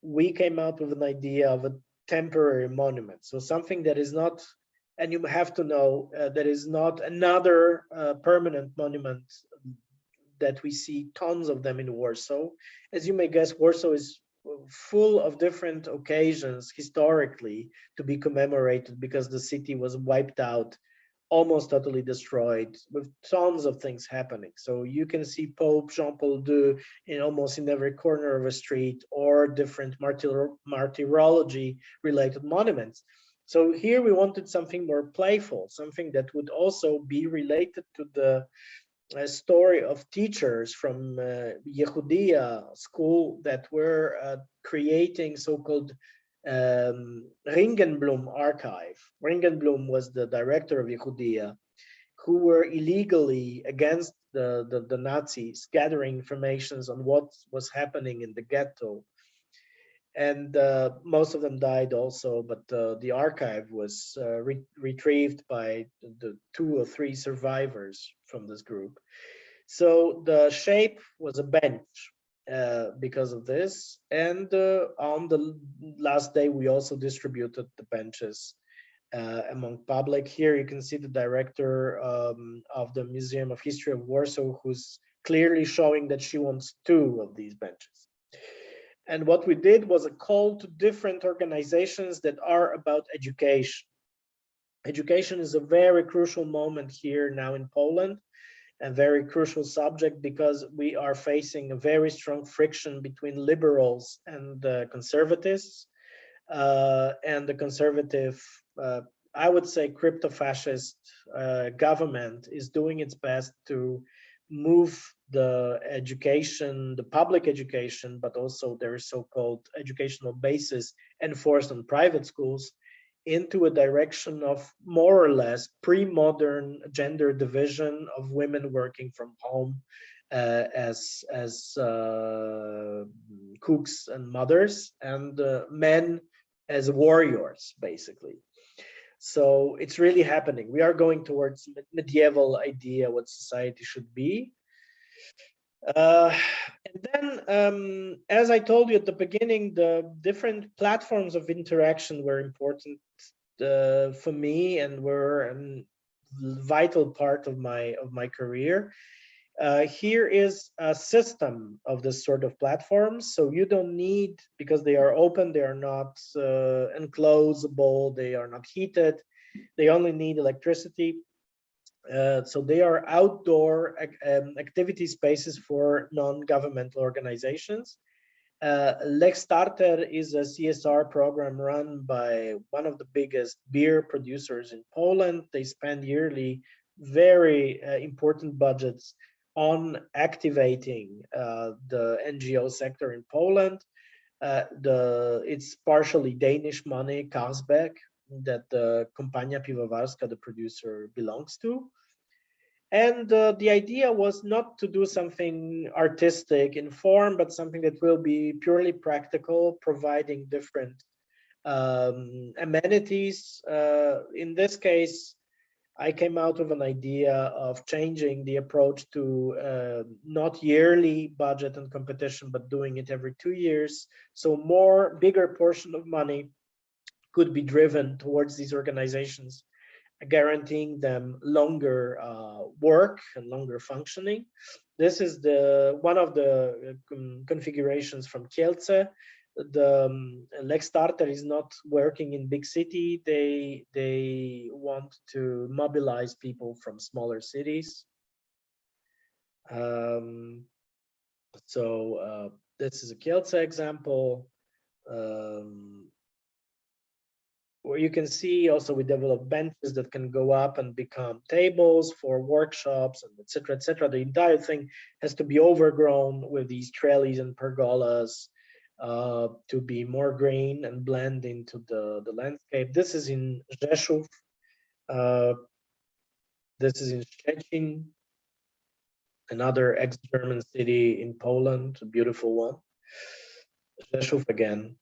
we came out with an idea of a temporary monument. So something that is not, and you have to know that is not another permanent monument that we see tons of them in Warsaw. As you may guess, Warsaw is full of different occasions historically to be commemorated because the city was wiped out, almost totally destroyed, with tons of things happening. So you can see Pope Jean Paul II in almost in every corner of a street, or different martyrology related monuments. So here we wanted something more playful, something that would also be related to the story of teachers from Yehudia school that were creating so-called Ringenblum archive. Ringenblum was the director of Yehudia, who were illegally against the Nazis, gathering information on what was happening in the ghetto. And most of them died also, but the archive was retrieved by the 2 or 3 survivors from this group. So the shape was a bench because of this. And on the last day, we also distributed the benches among public. Here you can see the director of the Museum of History of Warsaw, who's clearly showing that she wants 2 of these benches. And what we did was a call to different organizations that are about education. Education is a very crucial moment here now in Poland, a very crucial subject, because we are facing a very strong friction between liberals and conservatives. And the conservative, I would say, crypto-fascist government is doing its best to move the education, the public education, but also their so-called educational basis enforced on private schools, into a direction of more or less pre-modern gender division of women working from home as cooks and mothers, and men as warriors, basically. So it's really happening. We are going towards medieval idea what society should be. And then, as I told you at the beginning, the different platforms of interaction were important for me and were a vital part of my career. Here is a system of this sort of platforms. So you don't need, because they are open, they are not enclosable, they are not heated, they only need electricity. So they are outdoor activity spaces for non-governmental organizations. Lex Starter is a CSR program run by one of the biggest beer producers in Poland. They spend yearly very important budgets on activating the NGO sector in Poland. It's partially Danish money, Carlsberg, that the Kompania Piwowarska, the producer, belongs to. And the idea was not to do something artistic in form, but something that will be purely practical, providing different amenities. In this case, I came out with an idea of changing the approach to not yearly budget and competition, but doing it every 2 years. So bigger portion of money could be driven towards these organizations, guaranteeing them longer work and longer functioning. This is one of the configurations from Kielce. The Lex Starter is not working in big city. They want to mobilize people from smaller cities. This is a Kielce example. Where you can see also we develop benches that can go up and become tables for workshops and etc. etc. The entire thing has to be overgrown with these trellis and pergolas to be more green and blend into the landscape. This is in Rzeszów. This is in Szczecin, another ex-German city in Poland, a beautiful one. Rzeszów again.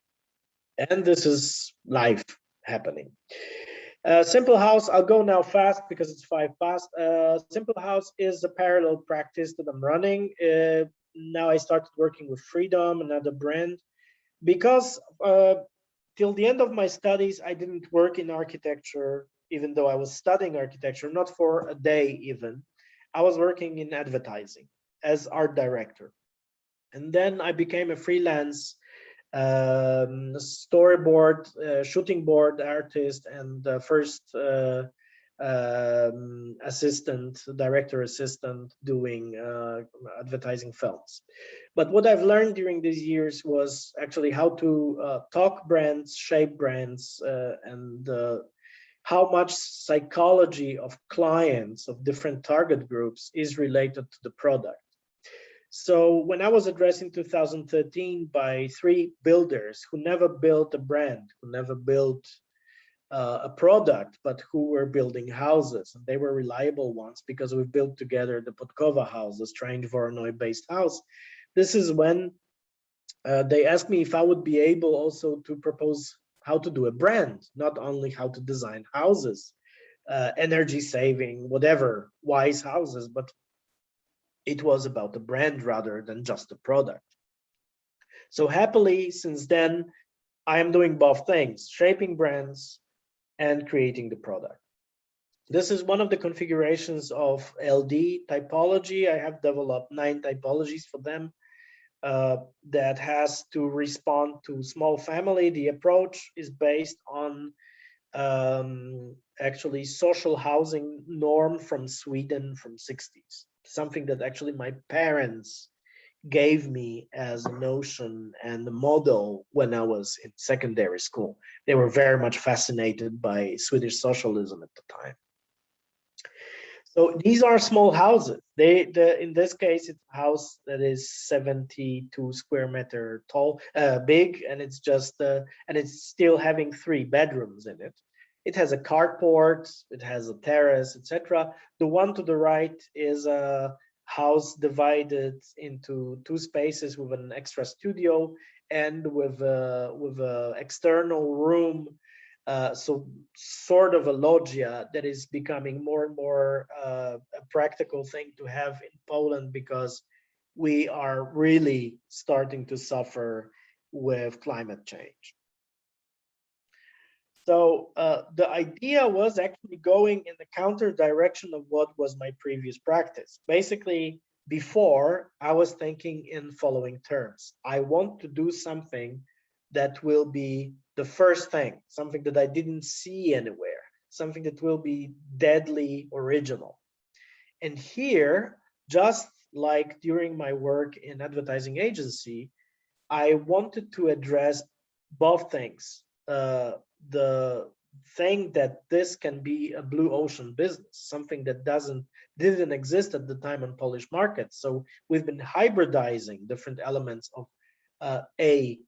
And this is life happening. Simple House, I'll go now fast because it's 5 past. Simple House is a parallel practice that I'm running. Now I started working with Freedom, another brand, because till the end of my studies, I didn't work in architecture, even though I was studying architecture, not for a day even. I was working in advertising as art director. And then I became a freelance storyboard, shooting board artist, and first director assistant doing advertising films. But what I've learned during these years was actually how to talk brands, shape brands, and how much psychology of clients of different target groups is related to the product. So when I was addressed in 2013 by 3 builders who never built a brand, who never built a product, but who were building houses, and they were reliable ones because we built together the Podkova house, a strange Voronoi-based house. This is when they asked me if I would be able also to propose how to do a brand, not only how to design houses, energy saving, whatever, wise houses, but it was about the brand rather than just the product. So happily, since then, I am doing both things, shaping brands and creating the product. This is one of the configurations of LD typology. I have developed 9 typologies for them that has to respond to small family. The approach is based on actually social housing norm from Sweden from 60s. Something that actually my parents gave me as a notion and a model when I was in secondary school. They were very much fascinated by Swedish socialism at the time. So these are small houses. In this case, it's a house that is 72 square meter tall, big, and it's just and it's still having 3 bedrooms in it. It has a carport, it has a terrace, etc. The one to the right is a house divided into 2 spaces with an extra studio and with a external room. So sort of a loggia that is becoming more and more a practical thing to have in Poland, because we are really starting to suffer with climate change. So the idea was actually going in the counter direction of what was my previous practice. Basically, before I was thinking in following terms. I want to do something that will be the first thing, something that I didn't see anywhere, something that will be deadly original. And here, just like during my work in advertising agency, I wanted to address both things. The thing that this can be a blue ocean business, something that didn't exist at the time on Polish markets. So we've been hybridizing different elements of A,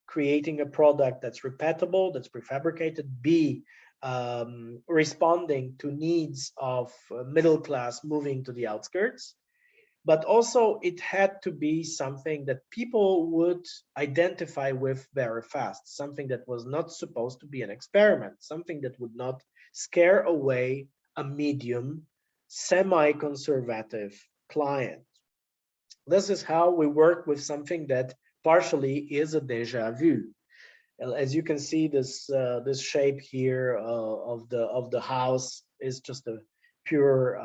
creating a product that's repeatable, that's prefabricated, B, responding to needs of middle class moving to the outskirts. But also it had to be something that people would identify with very fast, something that was not supposed to be an experiment, something that would not scare away a medium, semi-conservative client. This is how we work with something that partially is a déjà vu. As you can see, this shape here of the house is just a pure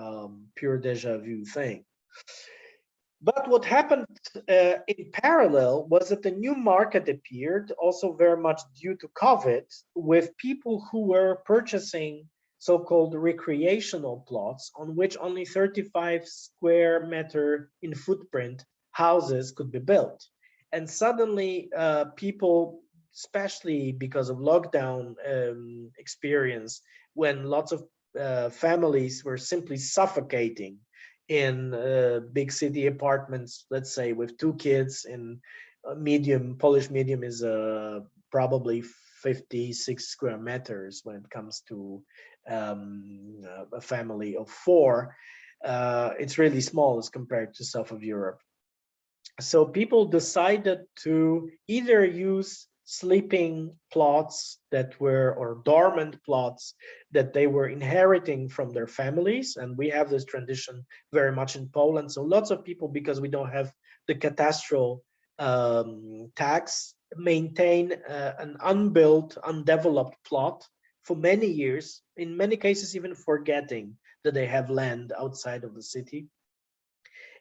déjà vu thing. But what happened in parallel was that the new market appeared, also very much due to COVID, with people who were purchasing so-called recreational plots on which only 35 square meter in footprint houses could be built. And suddenly people, especially because of lockdown experience, when lots of families were simply suffocating in big city apartments, let's say with 2 kids in Polish medium is probably 56 square meters when it comes to a family of 4. It's really small as compared to south of Europe. So people decided to either use sleeping plots that were, or dormant plots that they were inheriting from their families. And we have this tradition very much in Poland. So lots of people, because we don't have the cadastral tax, maintain an unbuilt, undeveloped plot for many years, in many cases even forgetting that they have land outside of the city.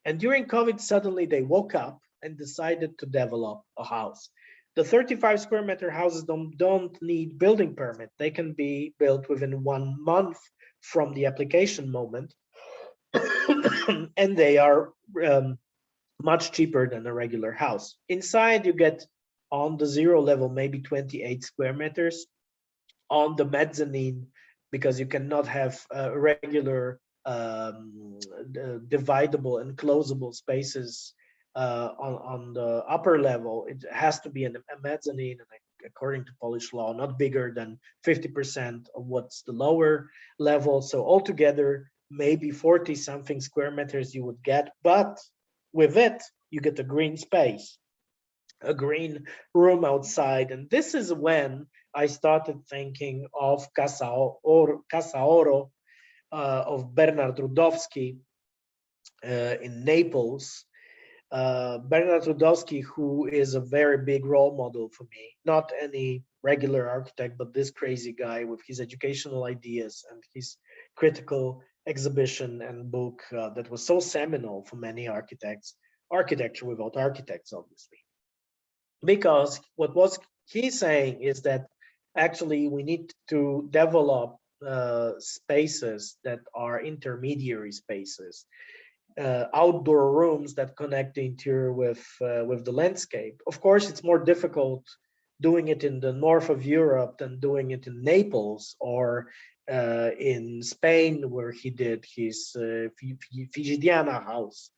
And during COVID, suddenly they woke up and decided to develop a house. The 35 square meter houses don't need building permit. They can be built within 1 month from the application moment. And they are much cheaper than a regular house. Inside, you get on the 0 level, maybe 28 square meters. On the mezzanine, because you cannot have regular dividable and closable spaces on the upper level, it has to be a mezzanine, and according to Polish law, not bigger than 50% of what's the lower level. So altogether, maybe 40 something square meters you would get, but with it, you get a green space, a green room outside. And this is when I started thinking of Casa Oro of Bernard Rudowski in Naples. Bernard Rudowski, who is a very big role model for me, not any regular architect, but this crazy guy with his educational ideas and his critical exhibition and book that was so seminal for many architects, Architecture Without Architects, obviously. Because what was he saying is that actually we need to develop spaces that are intermediary spaces, outdoor rooms that connect the interior with the landscape. Of course, it's more difficult doing it in the north of Europe than doing it in Naples or in Spain, where he did his Figidiana house.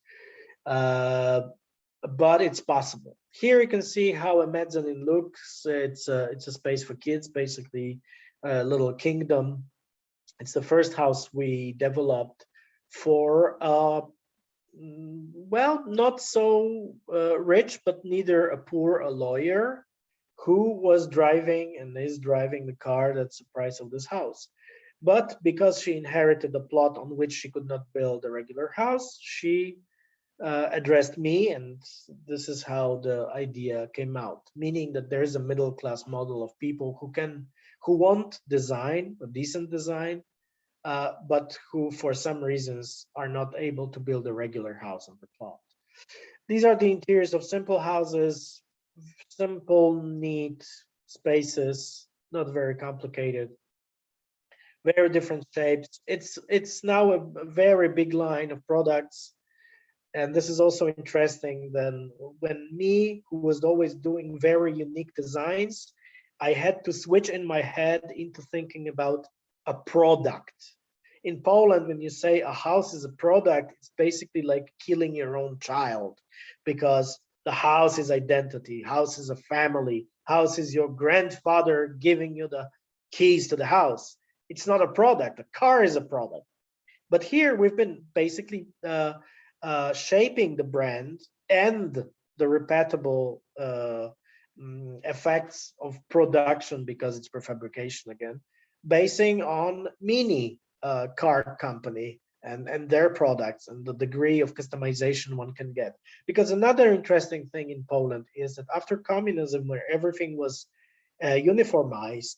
But it's possible. Here you can see how a mezzanine looks. It's a space for kids, basically a little kingdom. It's the first house we developed for well, not so rich, but neither a poor a lawyer who was driving and is driving the car that's the price of this house. But because she inherited a plot on which she could not build a regular house, she addressed me, and this is how the idea came out, meaning that there is a middle class model of people who want design, a decent design, but who for some reasons are not able to build a regular house on the plot. These are the interiors of simple houses, simple, neat spaces, not very complicated, very different shapes. It's now a very big line of products. And this is also interesting then when me, who was always doing very unique designs, I had to switch in my head into thinking about a product. In Poland, when you say a house is a product, it's basically like killing your own child, because the house is identity, house is a family, house is your grandfather giving you the keys to the house. It's not a product. A car is a product. But here we've been basically shaping the brand and the repeatable effects of production, because it's prefabrication again, basing on Mini car company and their products and the degree of customization one can get. Because another interesting thing in Poland is that after communism, where everything was uniformized,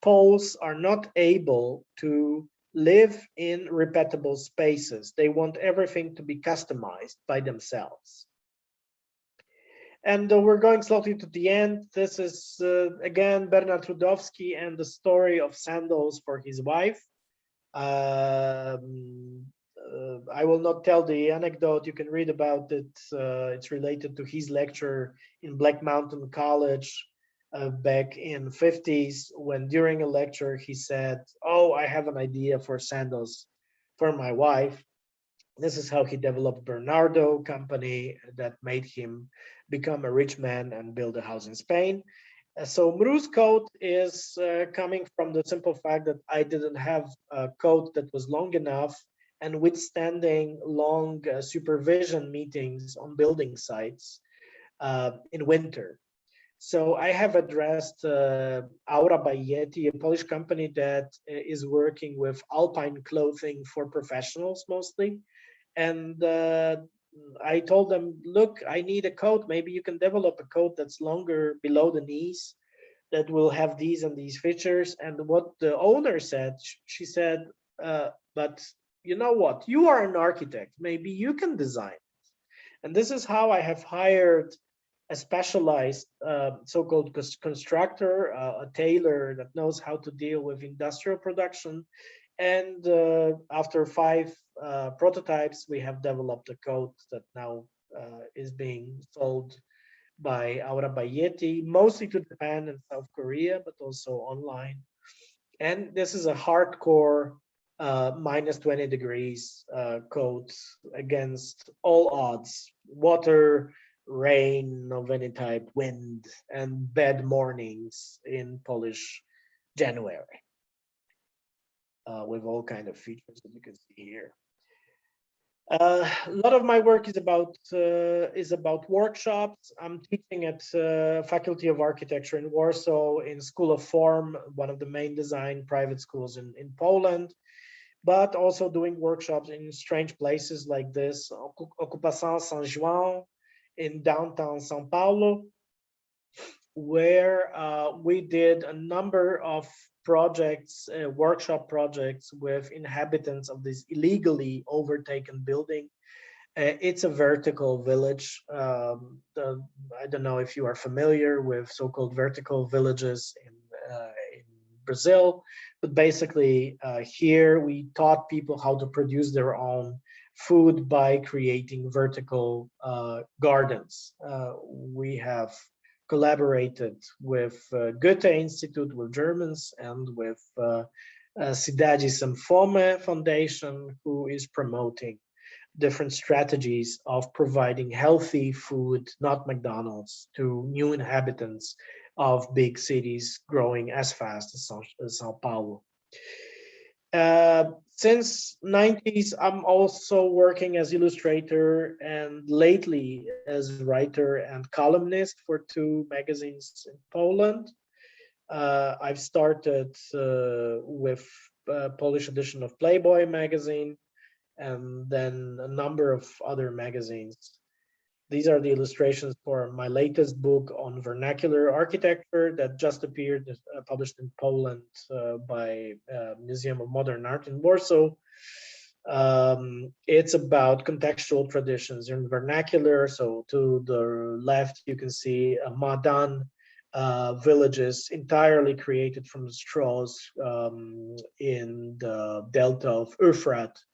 Poles are not able to live in repeatable spaces. They want everything to be customized by themselves. And we're going slowly to the end. This is, again, Bernard Rudowski and the story of sandals for his wife. I will not tell the anecdote. You can read about it. It's related to his lecture in Black Mountain College back in 50s, when during a lecture he said, "Oh, I have an idea for sandals for my wife." This is how he developed Bernardo company that made him become a rich man and build a house in Spain. So Mru's coat is coming from the simple fact that I didn't have a coat that was long enough and withstanding long supervision meetings on building sites in winter. So I have addressed Aura by Yeti, a Polish company that is working with alpine clothing for professionals mostly. And I told them, look, I need a coat. Maybe you can develop a coat that's longer below the knees that will have these and these features. And what the owner said, she said, but you know what? You are an architect. Maybe you can design. And this is how I have hired a specialized so-called constructor, a tailor that knows how to deal with industrial production. And after 5 prototypes, we have developed a coat that now is being sold by Aura by Yeti, mostly to Japan and South Korea, but also online. And this is a hardcore minus 20 degrees coat against all odds, water, rain of any type, wind, and bad mornings in Polish January, with all kind of features that you can see here. A lot of my work is about workshops. I'm teaching at Faculty of Architecture in Warsaw, in School of Form, one of the main design private schools in Poland, but also doing workshops in strange places like this, Ocupação São João in downtown São Paulo, where we did a number of projects, workshop projects with inhabitants of this illegally overtaken building. It's a vertical village. I don't know if you are familiar with so-called vertical villages in Brazil, but basically here we taught people how to produce their own food by creating vertical gardens. We have collaborated with Goethe Institute, with Germans, and with Cidade Sem Fome Foundation, who is promoting different strategies of providing healthy food, not McDonald's, to new inhabitants of big cities growing as fast as Sao Paulo. Since 90s, I'm also working as illustrator and lately as writer and columnist for 2 magazines in Poland. I've started with a Polish edition of Playboy magazine, and then a number of other magazines. These are the illustrations for my latest book on vernacular architecture that just appeared, published in Poland by Museum of Modern Art in Warsaw. It's about contextual traditions in vernacular. So to the left, you can see Madan villages entirely created from straws in the delta of Euphrates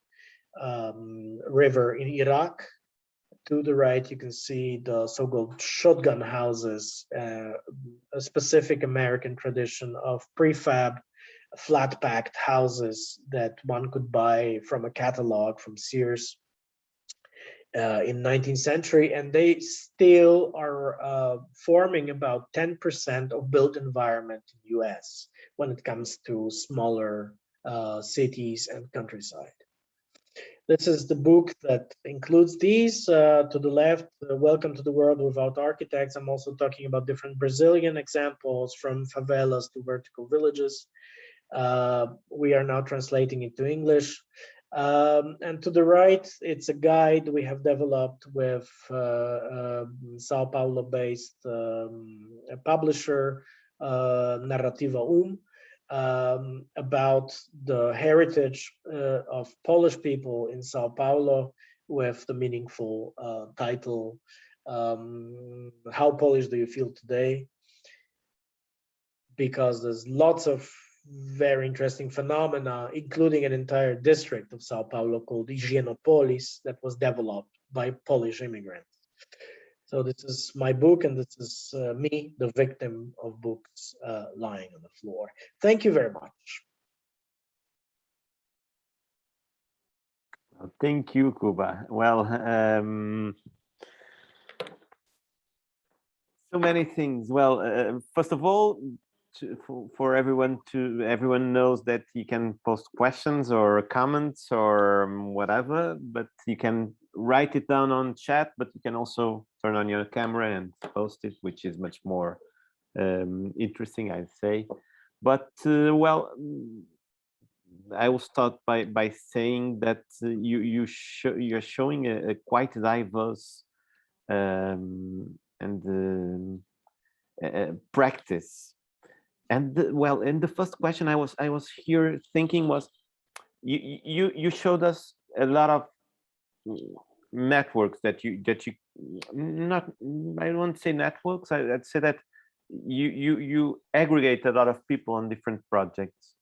River in Iraq. to the right, you can see the so-called shotgun houses, a specific American tradition of prefab, flat-packed houses that one could buy from a catalog from Sears in 19th century, and they still are forming about 10% of built environment in US when it comes to smaller cities and countryside. This is the book that includes these. To the left, Welcome to the World Without Architects. I'm also talking about different Brazilian examples, from favelas to vertical villages. We are now translating it to English. And to the right, it's a guide we have developed with Sao Paulo-based publisher, Narrativa about the heritage of Polish people in Sao Paulo, with the meaningful title, How Polish Do You Feel Today? Because there's lots of very interesting phenomena, including an entire district of Sao Paulo called Higienopolis that was developed by Polish immigrants. So this is my book, and this is me, the victim of books, lying on the floor. Thank you very much. Thank you, Kuba. Well, so many things. Well, first of all, for everyone knows that you can post questions or comments or whatever, but you can write it down on chat, but you can also turn on your camera and post it, which is much more interesting, I'd say. But well, I will start by saying that you're showing a quite diverse practice. And well, and the first question I was here thinking was, you showed us a lot of networks that you not, I don't want to say networks, I'd say that you aggregate a lot of people on different projects,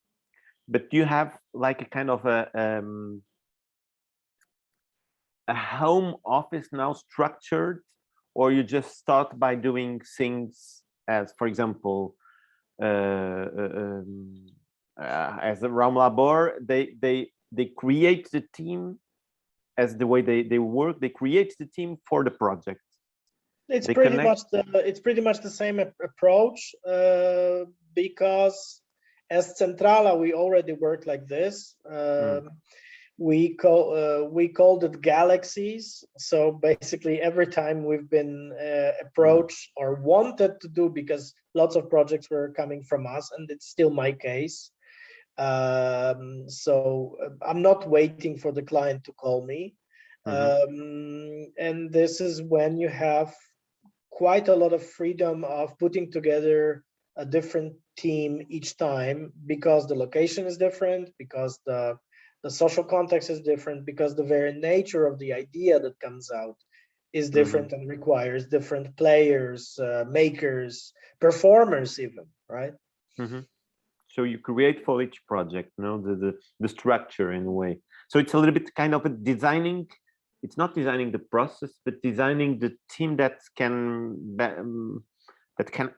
but you have like a kind of a home office now structured, or you just start by doing things as, for example, as a Realm Labor, they create the team as the way they work. They create the team for the project. It's pretty much the same approach, because as Centrala we already work like this. We called it galaxies. So basically, every time we've been approached or wanted to do, because lots of projects were coming from us, and it's still my case. So I'm not waiting for the client to call me. And this is when you have quite a lot of freedom of putting together a different team each time, because the location is different, because the social context is different, because the very nature of the idea that comes out is different and requires different players, makers, performers even, right? So you create for each project, you know, the structure in a way. So it's a little bit kind of a designing, it's not designing the process, but designing the team that can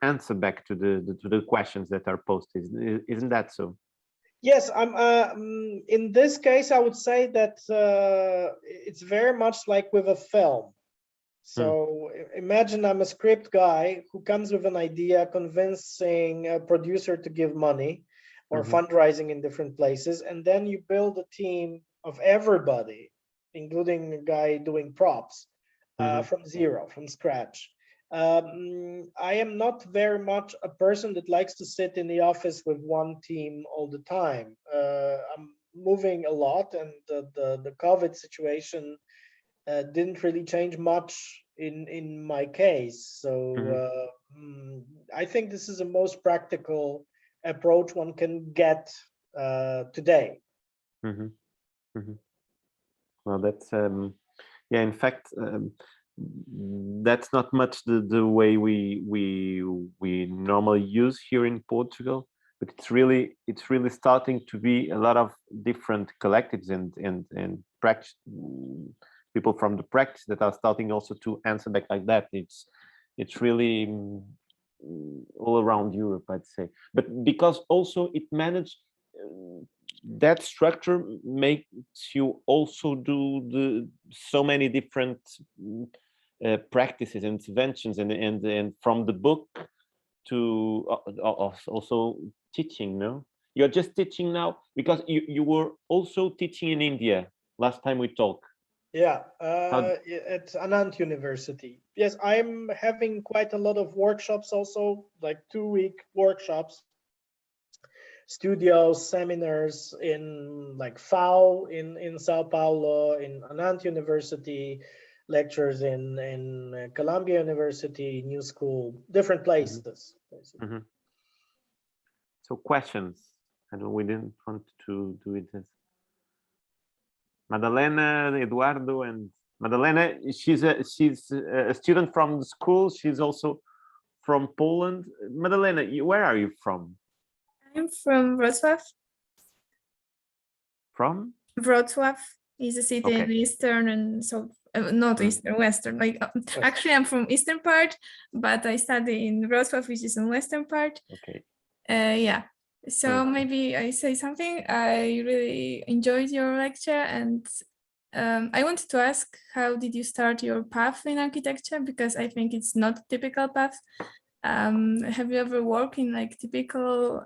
answer back to the questions that are posted. Isn't that so? Yes, I'm. In this case, I would say that it's very much like with a film. So imagine I'm a script guy who comes with an idea, convincing a producer to give money, or fundraising in different places, and then you build a team of everybody, including a guy doing props, from zero, from scratch. I am not very much a person that likes to sit in the office with one team all the time. I'm moving a lot, and the COVID situation didn't really change much in my case. So I think this is the most practical approach one can get today. Well, that's yeah, in fact, that's not much the way we normally use here in Portugal, but it's really starting to be a lot of different collectives and people from the practice that are starting also to answer back like that. It's really all around Europe, I'd say. But because also it managed, that structure makes you also do so many different practices, interventions, and from the book to also teaching. No, you're just teaching now because you were also teaching in India last time we talked. Yeah, at Anand University. Yes, I'm having quite a lot of workshops also, like 2-week workshops, studios, seminars in like FAO in Sao Paulo, in Anand University, lectures in Columbia University, New School, different places. Mm-hmm. So questions. I know we didn't want to do it as Madalena, Eduardo, and Madalena. She's a student from the school. She's also from Poland. Madalena, where are you from? I'm from Wrocław. From? Wrocław is a city in eastern and south, not eastern, western. Like actually, I'm from eastern part, but I study in Wrocław, which is in western part. Okay. Yeah. So maybe I say something. I really enjoyed your lecture, and I wanted to ask, how did you start your path in architecture? Because I think it's not a typical path. Have you ever worked in like typical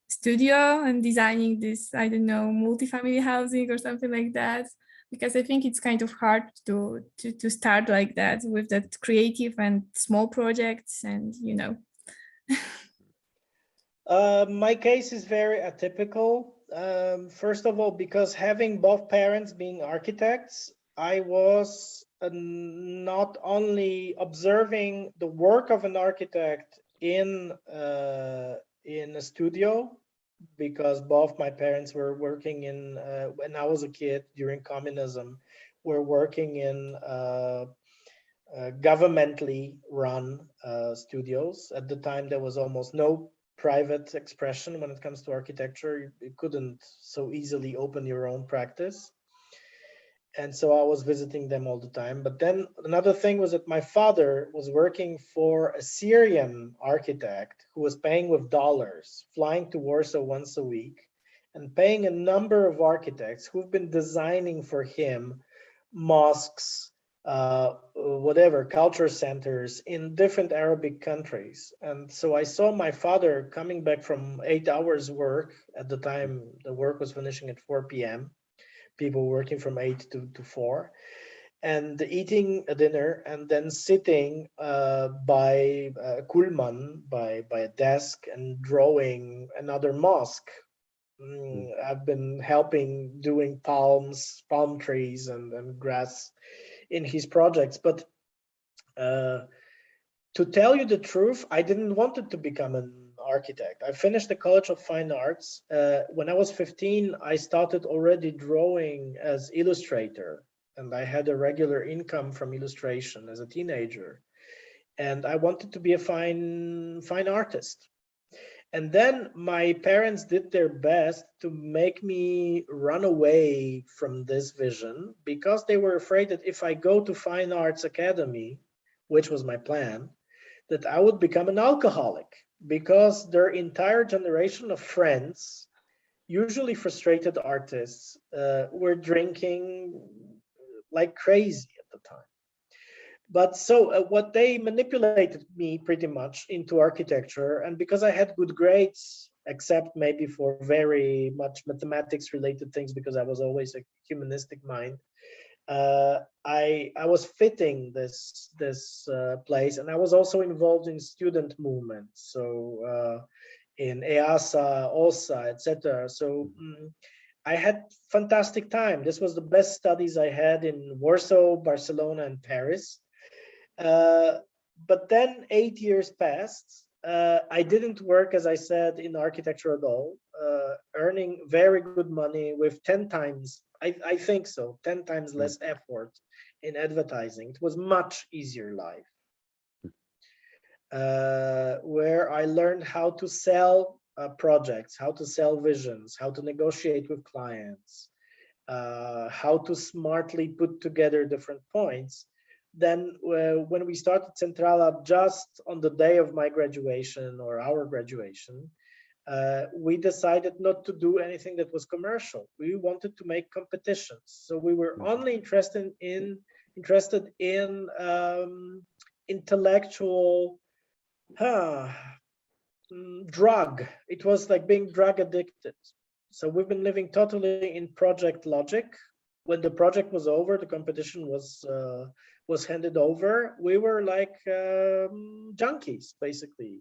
studio and designing this, I don't know, multi-family housing or something like that? Because I think it's kind of hard to start like that with that creative and small projects, and you know. My case is very atypical. First of all, because having both parents being architects, I was not only observing the work of an architect in a studio, because both my parents were working in, when I was a kid during communism, were working in governmentally run studios. At the time, there was almost no private expression when it comes to architecture. You couldn't so easily open your own practice. And so I was visiting them all the time. But then another thing was that my father was working for a Syrian architect who was paying with dollars, flying to Warsaw once a week, and paying a number of architects who've been designing for him mosques, whatever, culture centers in different Arabic countries. And so I saw my father coming back from 8 hours work. At the time, the work was finishing at 4 p.m. People working from 8 to 4, and eating a dinner, and then sitting by Kuhlmann, by a desk, and drawing another mosque. I've been helping doing palm trees and grass in his projects. But to tell you the truth, I didn't want it to become an architect. I finished the College of Fine Arts. When I was 15, I started already drawing as illustrator, and I had a regular income from illustration as a teenager. And I wanted to be a fine artist. And then my parents did their best to make me run away from this vision, because they were afraid that if I go to Fine Arts Academy, which was my plan, that I would become an alcoholic, because their entire generation of friends, usually frustrated artists, were drinking like crazy at the time. But so what they manipulated me pretty much into architecture, and because I had good grades, except maybe for very much mathematics related things, because I was always a humanistic mind, I was fitting this place, and I was also involved in student movements, so in EASA, OSA, etc. So I had fantastic time. This was the best studies I had in Warsaw, Barcelona, and Paris. But then 8 years passed. I didn't work, as I said, in architecture at all, earning very good money with 10 times, I think so, 10 times less effort in advertising. It was much easier life, where I learned how to sell projects, how to sell visions, how to negotiate with clients, how to smartly put together different points. Then when we started Centrala just on the day of my graduation or our graduation, we decided not to do anything that was commercial. We wanted to make competitions. So we were only interested in intellectual drug. It was like being drug addicted. So we've been living totally in project logic. When the project was over, the competition was handed over. We were like junkies, basically.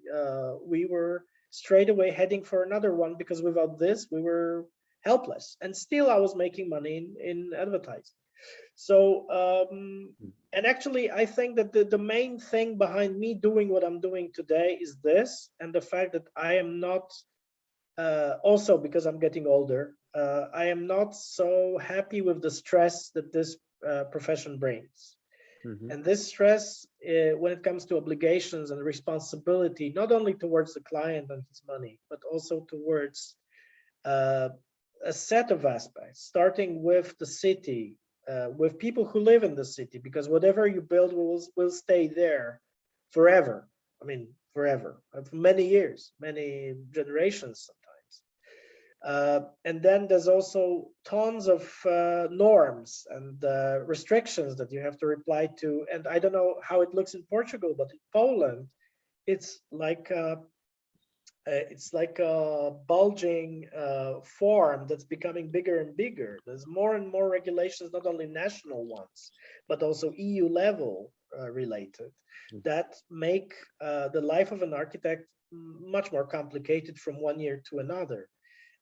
We were straight away heading for another one, because without this, we were helpless. And still, I was making money in advertising. So, and actually, I think that the main thing behind me doing what I'm doing today is this, and the fact that I am not, also because I'm getting older, I am not so happy with the stress that this profession brings. And this stress, when it comes to obligations and responsibility, not only towards the client and his money, but also towards a set of aspects, starting with the city, with people who live in the city, because whatever you build will stay there forever. I mean, forever, for many years, many generations sometimes. And then there's also tons of norms and restrictions that you have to reply to. And I don't know how it looks in Portugal, but in Poland, it's like a bulging form that's becoming bigger and bigger. There's more and more regulations, not only national ones, but also EU level related, that make the life of an architect much more complicated from one year to another.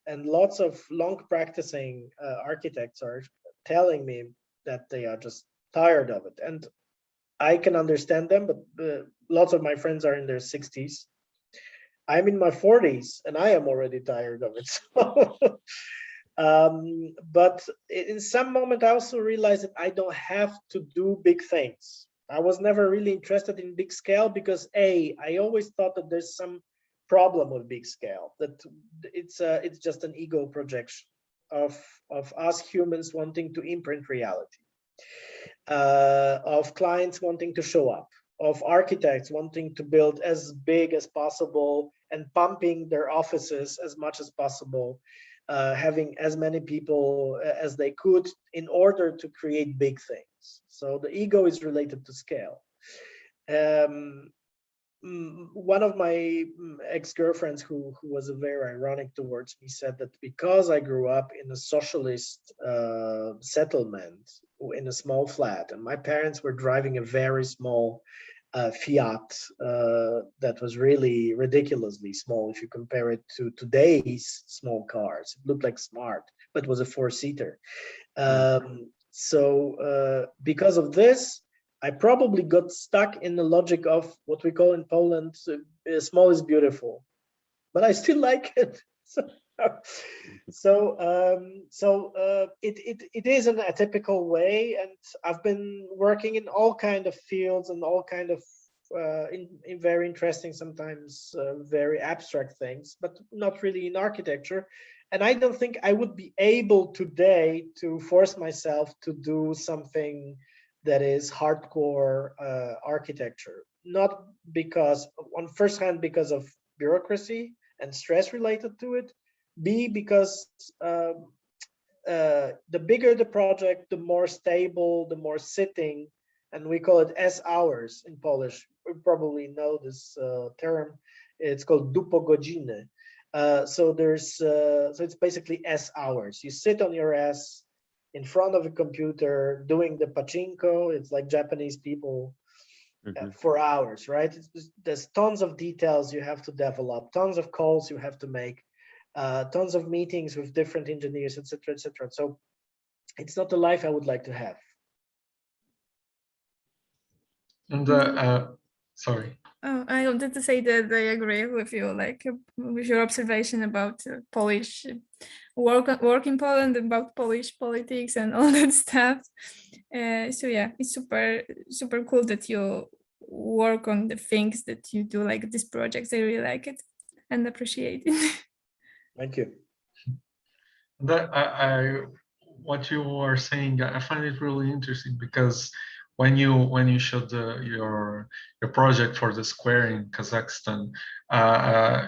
And lots of long practicing architects are telling me that they are just tired of it. And I can understand them, but lots of my friends are in their 60s. I'm in my 40s and I am already tired of it. But in some moment, I also realized that I don't have to do big things. I was never really interested in big scale because I always thought that there's some problem with big scale, that it's just an ego projection of us humans wanting to imprint reality, of clients wanting to show up, of architects wanting to build as big as possible and pumping their offices as much as possible, having as many people as they could in order to create big things. So the ego is related to scale. One of my ex-girlfriends who was very ironic towards me said that because I grew up in a socialist settlement in a small flat, and my parents were driving a very small Fiat that was really ridiculously small if you compare it to today's small cars. It looked like smart, but it was a four-seater. So because of this, I probably got stuck in the logic of what we call in Poland, small is beautiful, but I still like it. It is in a typical way, and I've been working in all kind of fields and all kind of in very interesting, sometimes very abstract things, but not really in architecture. And I don't think I would be able today to force myself to do something that is hardcore architecture, not because on first hand because of bureaucracy and stress related to it, B, because the bigger the project, the more stable, the more sitting, and we call it S hours in Polish. You probably know this term. It's called dupo godziny. So it's basically S hours. You sit on your ass in front of a computer doing the pachinko. It's like Japanese people for hours, right? There's tons of details you have to develop, tons of calls you have to make, tons of meetings with different engineers, etc., etc. So it's not the life I would like to have. And sorry. Oh, I wanted to say that I agree with you, like with your observation about Polish work in Poland, about Polish politics and all that stuff. So yeah, it's super cool that you work on the things that you do, like these projects. I really like it and appreciate it. Thank you. I what you are saying, I find it really interesting because when you showed your project for the square in Kazakhstan,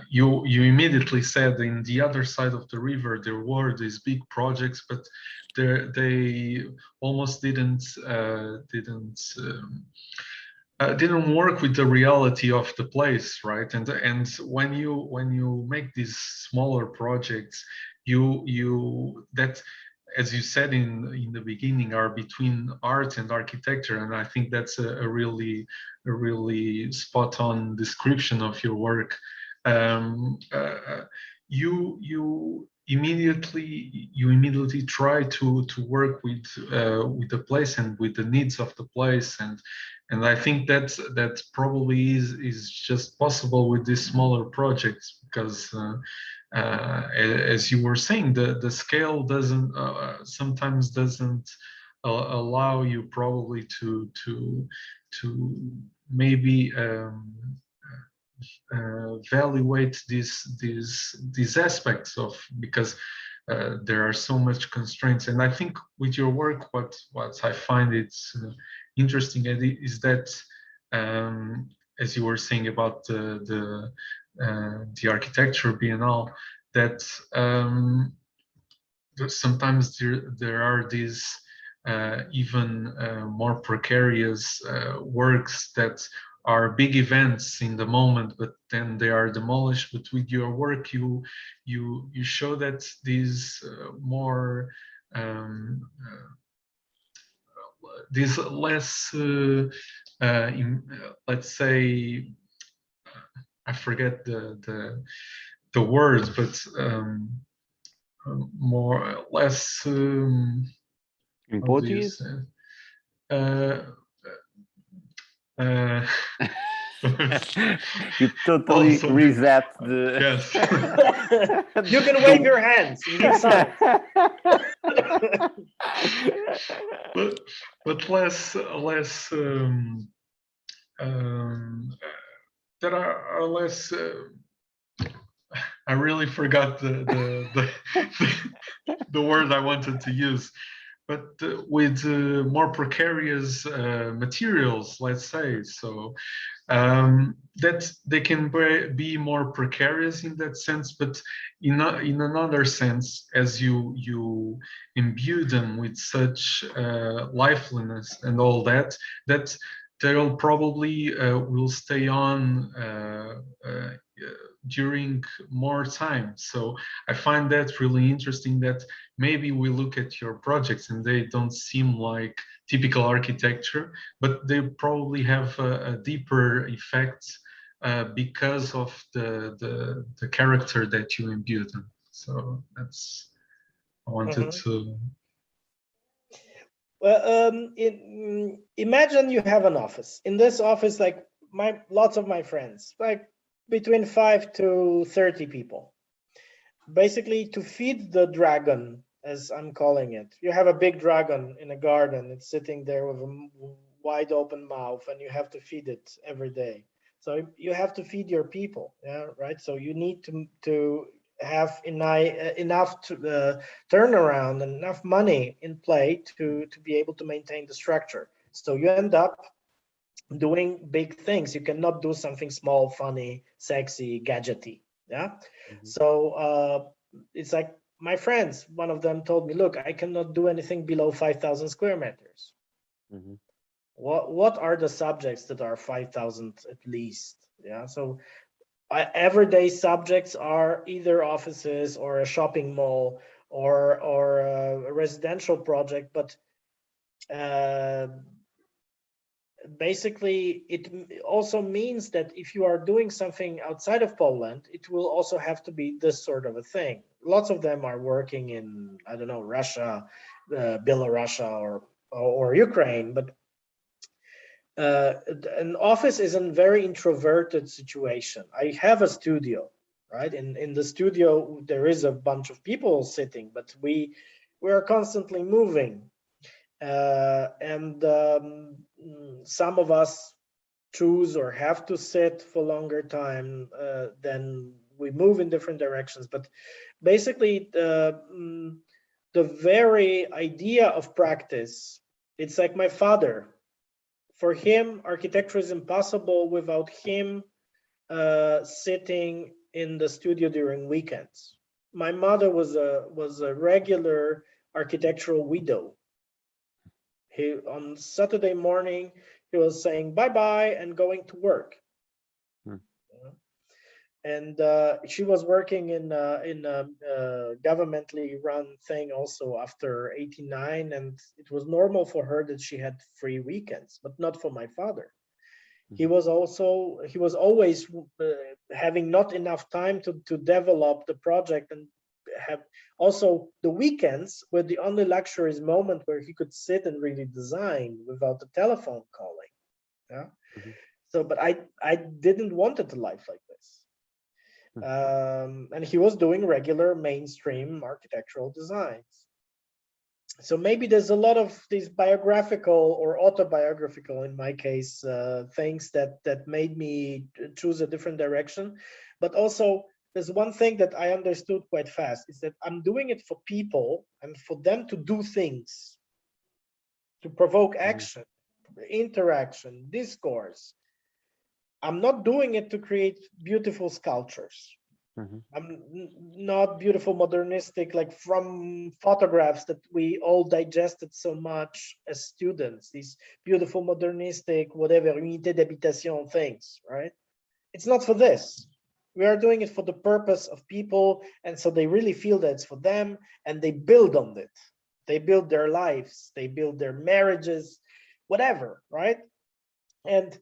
you immediately said in the other side of the river there were these big projects, but they almost didn't didn't work with the reality of the place, right? And when you make these smaller projects, that, as you said in the beginning, are between art and architecture, and I think that's a really spot on description of your work. You immediately try to work with the place and with the needs of the place, and I think that probably is just possible with these smaller projects because as you were saying, the scale doesn't sometimes doesn't allow you probably to maybe evaluate these aspects of, because there are so much constraints. And I think with your work, what I find it's interesting is that as you were saying about the architecture biennale, that sometimes there are these even more precarious works that are big events in the moment, but then they are demolished. But with your work, you show that these more these less let's say, I forget the words, but more or less in Portuguese. You totally Also, reset the. yes. You can wave your hands and give signs. but less that are less. I really forgot the word I wanted to use, but with more precarious materials, let's say. So that they can be more precarious in that sense, but in another sense, as you imbue them with such liveliness and all that they'll probably will stay on during more time. So I find that really interesting, that maybe we look at your projects and they don't seem like typical architecture, but they probably have a deeper effect because of the character that you imbue them. So that's, I wanted to. Well, imagine you have an office. In this office, like lots of my friends, like between 5 to 30 people. Basically, to feed the dragon, as I'm calling it, you have a big dragon in a garden. It's sitting there with a wide open mouth, and you have to feed it every day. So you have to feed your people, yeah, right? So you need to have enough turnaround and enough money in play to be able to maintain the structure. So you end up doing big things. You cannot do something small, funny, sexy, gadgety. Yeah. So it's like my friends, one of them told me, look, I cannot do anything below 5,000 square meters. What are the subjects that are 5,000 at least? Yeah. So everyday subjects are either offices or a shopping mall or a residential project, but basically it also means that if you are doing something outside of Poland, it will also have to be this sort of a thing. Lots of them are working in, I don't know, Russia, Belarus, or Ukraine, but an office is a very introverted situation. I have a studio, right? In the studio, there is a bunch of people sitting, but we are constantly moving. And some of us choose or have to sit for longer time, then we move in different directions. But basically, the very idea of practice, it's like my father. For him, architecture is impossible without him sitting in the studio during weekends. My mother was a regular architectural widow. He, on Saturday morning, he was saying bye-bye and going to work. And she was working in a governmentally run thing also after 89, and it was normal for her that she had free weekends, but not for my father. He was always having not enough time to develop the project, and have also the weekends were the only luxurious moment where he could sit and really design without the telephone calling. Yeah. So, but I didn't want it a life like this. And he was doing regular mainstream architectural designs. So maybe there's a lot of these biographical or autobiographical, in my case, things that made me choose a different direction. But also, there's one thing that I understood quite fast, is that I'm doing it for people and for them to do things, to provoke action, interaction, discourse. I'm not doing it to create beautiful sculptures. I'm not beautiful modernistic, like from photographs that we all digested so much as students, these beautiful modernistic, whatever, unité d'habitation things, right? It's not for this. We are doing it for the purpose of people. And so they really feel that it's for them, and they build on it. They build their lives, they build their marriages, whatever, right? And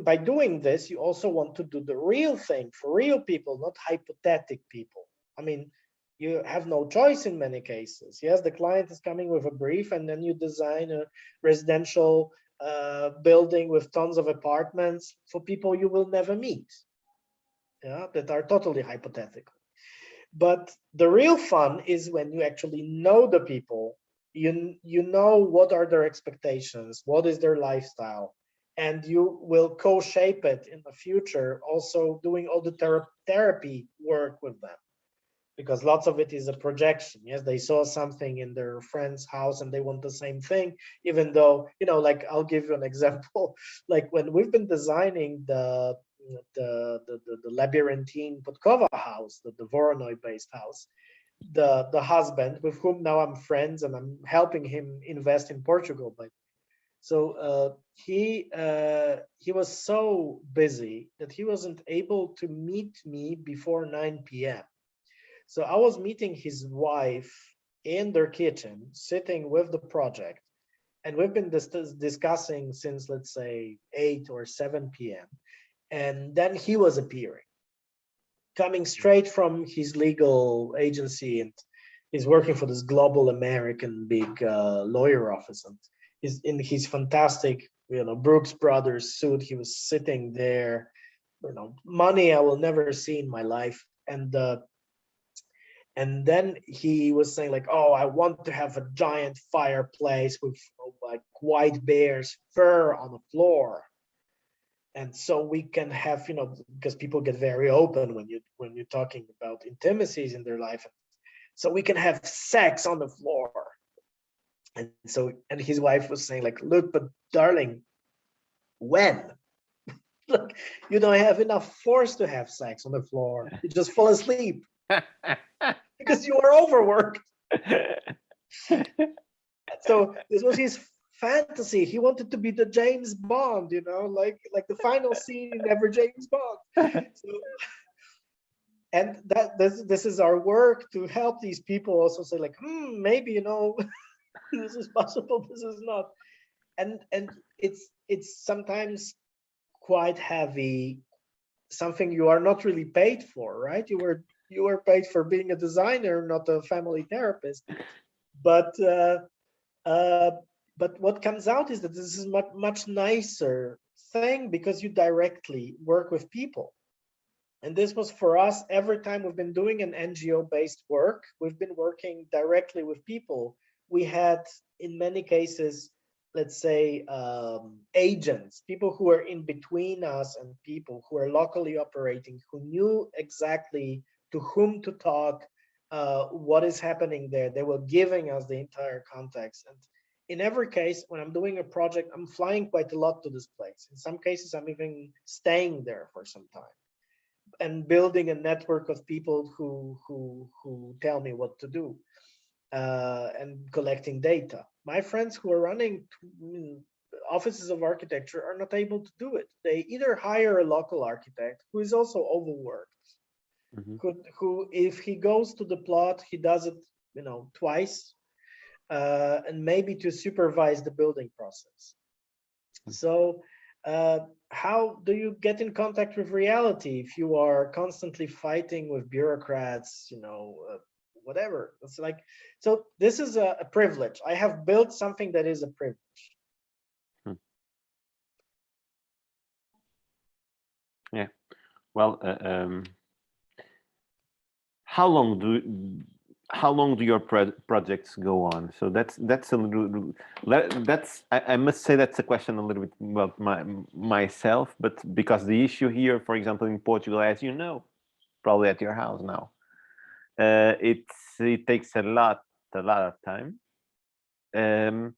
by doing this, you also want to do the real thing for real people, not hypothetical people. I mean, you have no choice in many cases. Yes, the client is coming with a brief, and then you design a residential building with tons of apartments for people you will never meet, yeah, that are totally hypothetical. But the real fun is when you actually know the people, you know what are their expectations, what is their lifestyle, and you will co-shape it in the future, also doing all the therapy work with them, because lots of it is a projection. Yes, they saw something in their friend's house and they want the same thing, even though, you know, like, I'll give you an example. Like when we've been designing the labyrinthine Podkova house, the Voronoi based house, the husband, with whom now I'm friends and I'm helping him invest in Portugal, by so he was so busy that he wasn't able to meet me before 9 p.m. So I was meeting his wife in their kitchen, sitting with the project, and we've been discussing since, let's say, 8 or 7 p.m. And then he was appearing, coming straight from his legal agency, and he's working for this global American big lawyer office. And he's in his fantastic, you know, Brooks Brothers suit. He was sitting there, you know, money I will never see in my life. And then he was saying like, oh, I want to have a giant fireplace with like white bear's fur on the floor. And so we can have, you know, because people get very open when you're talking about intimacies in their life. So we can have sex on the floor. And so, and his wife was saying like, look, but darling, when? Look, you don't have enough force to have sex on the floor. You just fall asleep because you are overworked. So this was his fantasy. He wanted to be the James Bond, you know, like the final scene in every James Bond. So, and this is our work to help these people also say like, maybe, you know, this is possible, this is not. And it's sometimes quite heavy, something you are not really paid for, right? You were paid for being a designer, not a family therapist. But what comes out is that this is much nicer thing, because you directly work with people. And this was for us, every time we've been doing an NGO-based work, we've been working directly with people. We had, in many cases, let's say, agents, people who are in between us and people who are locally operating, who knew exactly to whom to talk, what is happening there. They were giving us the entire context. And in every case, when I'm doing a project, I'm flying quite a lot to this place. In some cases, I'm even staying there for some time and building a network of people who tell me what to do, and collecting data. My friends who are running offices of architecture are not able to do it. They either hire a local architect who is also overworked, who if he goes to the plot, he does it, twice, and maybe to supervise the building process. So how do you get in contact with reality if you are constantly fighting with bureaucrats, whatever? It's like, so this is a privilege. I have built something that is a privilege. Yeah. Well, how long do your projects go on? So that's a little, I must say that's a question a little bit about myself, but because the issue here, for example, in Portugal, as you know, probably at your house now, it takes a lot of time, and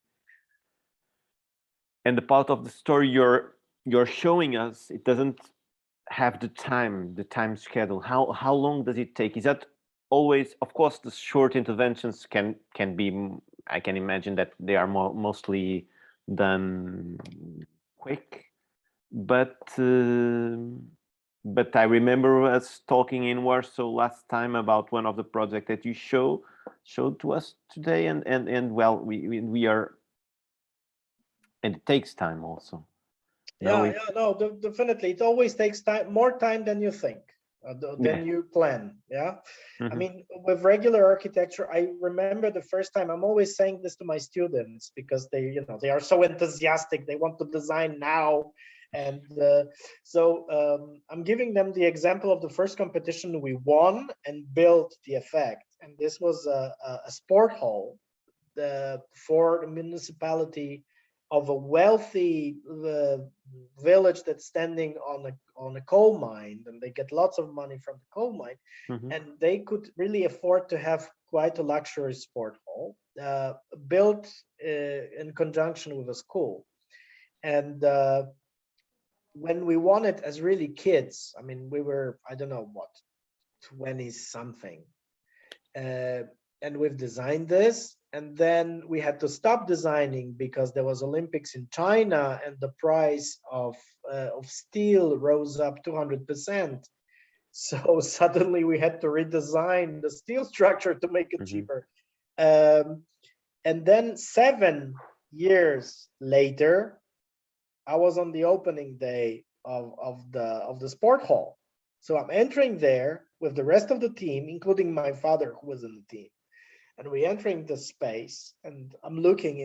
the part of the story you're showing us, it doesn't have the time schedule. How long does it take? Is that always, of course, the short interventions can be, I can imagine that they are mostly done quick, but I remember us talking in Warsaw last time about one of the projects that you showed to us today, and well, we are, and it takes time also. Definitely. It always takes time, more time than you think, than you plan. Yeah. I mean, with regular architecture, I remember the first time, I'm always saying this to my students because they are so enthusiastic. They want to design now. And so I'm giving them the example of the first competition we won and built the effect. And this was a sport hall for the municipality of a wealthy village that's standing on a coal mine, and they get lots of money from the coal mine, and they could really afford to have quite a luxury sport hall built in conjunction with a school. And when we won it as really kids, I mean, we were, I don't know what, 20 something, and we've designed this. And then we had to stop designing because there was Olympics in China, and the price of steel rose up 200%. So suddenly we had to redesign the steel structure to make it cheaper. And then 7 years later, I was on the opening day of the sport hall. So I'm entering there with the rest of the team, including my father, who was in the team. And we're entering the space, and I'm looking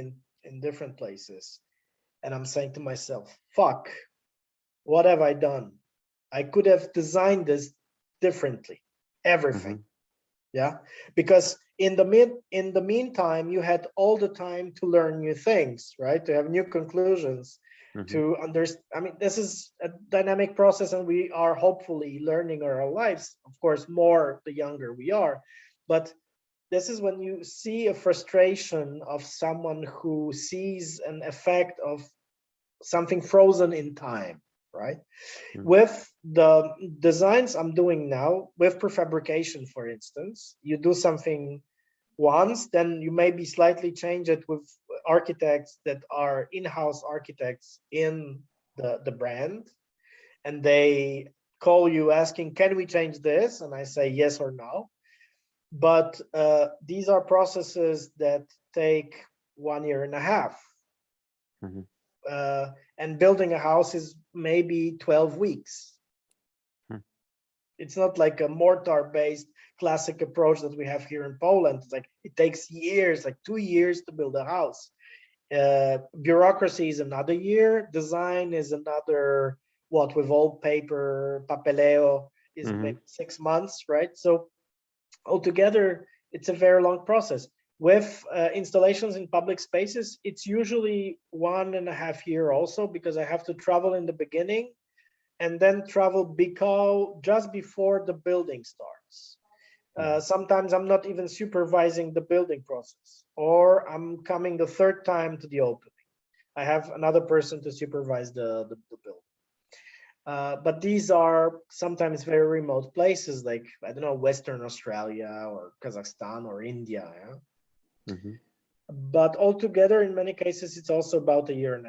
in different places, and I'm saying to myself, fuck, what have I done? I could have designed this differently, everything. Yeah, because in the meantime, you had all the time to learn new things, right? To have new conclusions, to understand. I mean, this is a dynamic process, and we are hopefully learning our lives, of course, more the younger we are. But this is when you see a frustration of someone who sees an effect of something frozen in time, right? With the designs I'm doing now, with prefabrication, for instance, you do something once, then you maybe slightly change it with architects that are in-house architects in the brand, and they call you asking, can we change this? And I say yes or no. But these are processes that take 1.5 years. And building a house is maybe 12 weeks. It's not like a mortar-based classic approach that we have here in Poland. It's like it takes years, like 2 years to build a house. Bureaucracy is another year. Design is another, what, with old paper, papeleo, is maybe 6 months, right? So altogether, it's a very long process. With installations in public spaces, it's usually 1.5 years also, because I have to travel in the beginning and then travel just before the building starts. Sometimes I'm not even supervising the building process, or I'm coming the third time to the opening. I have another person to supervise the building. But these are sometimes very remote places, like, I don't know, Western Australia or Kazakhstan or India. Yeah? But altogether, in many cases, it's also about 1.5 years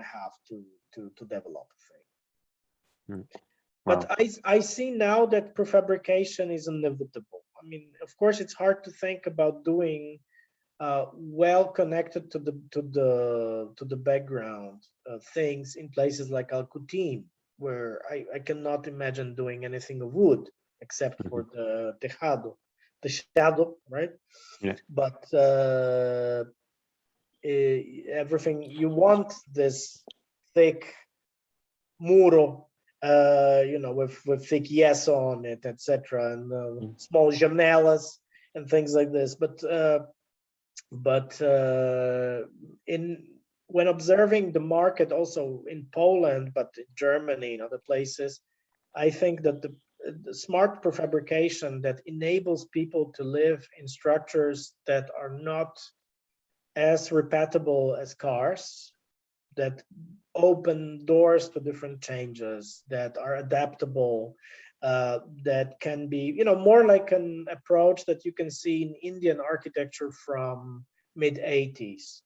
to develop a thing. Wow. But I see now that prefabrication is inevitable. I mean, of course, it's hard to think about doing well connected to the background things in places like Al-Qutim, where I cannot imagine doing anything of wood except for the tejado, the shadow, right? Yeah. But everything, you want this thick muro, you know, with thick yes on it, etc., and small janelas and things like this. But when observing the market also in Poland, but in Germany and other places, I think that the smart prefabrication that enables people to live in structures that are not as repeatable as cars, that open doors to different changes, that are adaptable, that can be, you know, more like an approach that you can see in Indian architecture from mid-80s.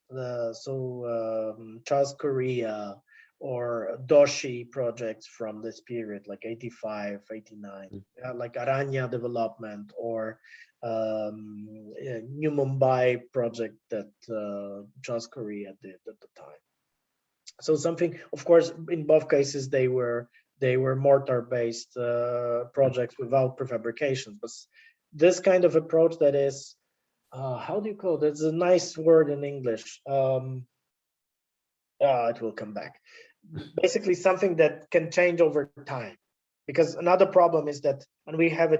Charles Correa or Doshi projects from this period, like 85, 89, like Aranya development, or New Mumbai project that Charles Correa did at the time. So something, of course, in both cases, they were mortar-based projects without prefabrications. But this kind of approach that is, how do you call it? It's a nice word in English. It will come back. Basically, something that can change over time. Because another problem is that, and we have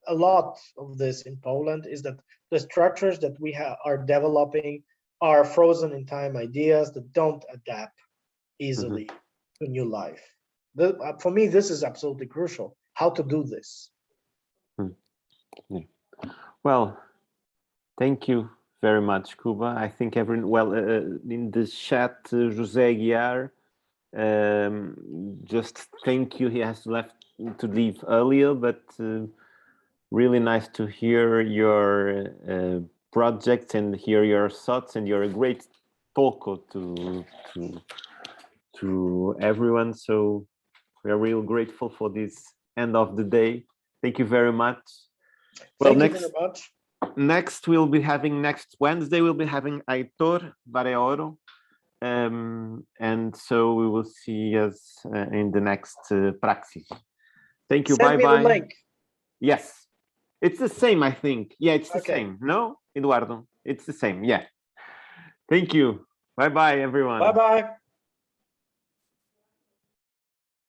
a lot of this in Poland, is that the structures that we are developing are frozen in time ideas that don't adapt easily to new life. For me, this is absolutely crucial. How to do this? Well, thank you very much, Kuba. I think everyone, in the chat, Jose Aguiar, just thank you. He has to leave earlier, but really nice to hear your project and hear your thoughts, and you're a great talker to everyone. So we are real grateful for this end of the day. Thank you very much. Well, Thank you very much. Next Wednesday we'll be having Aitor Bareoro, and so we will see us in the next Praxis. Thank you. Send me the link. Yes, it's the same, I think. Yeah, it's the same. No, Eduardo, it's the same. Yeah. Thank you. Bye bye, everyone. Bye bye.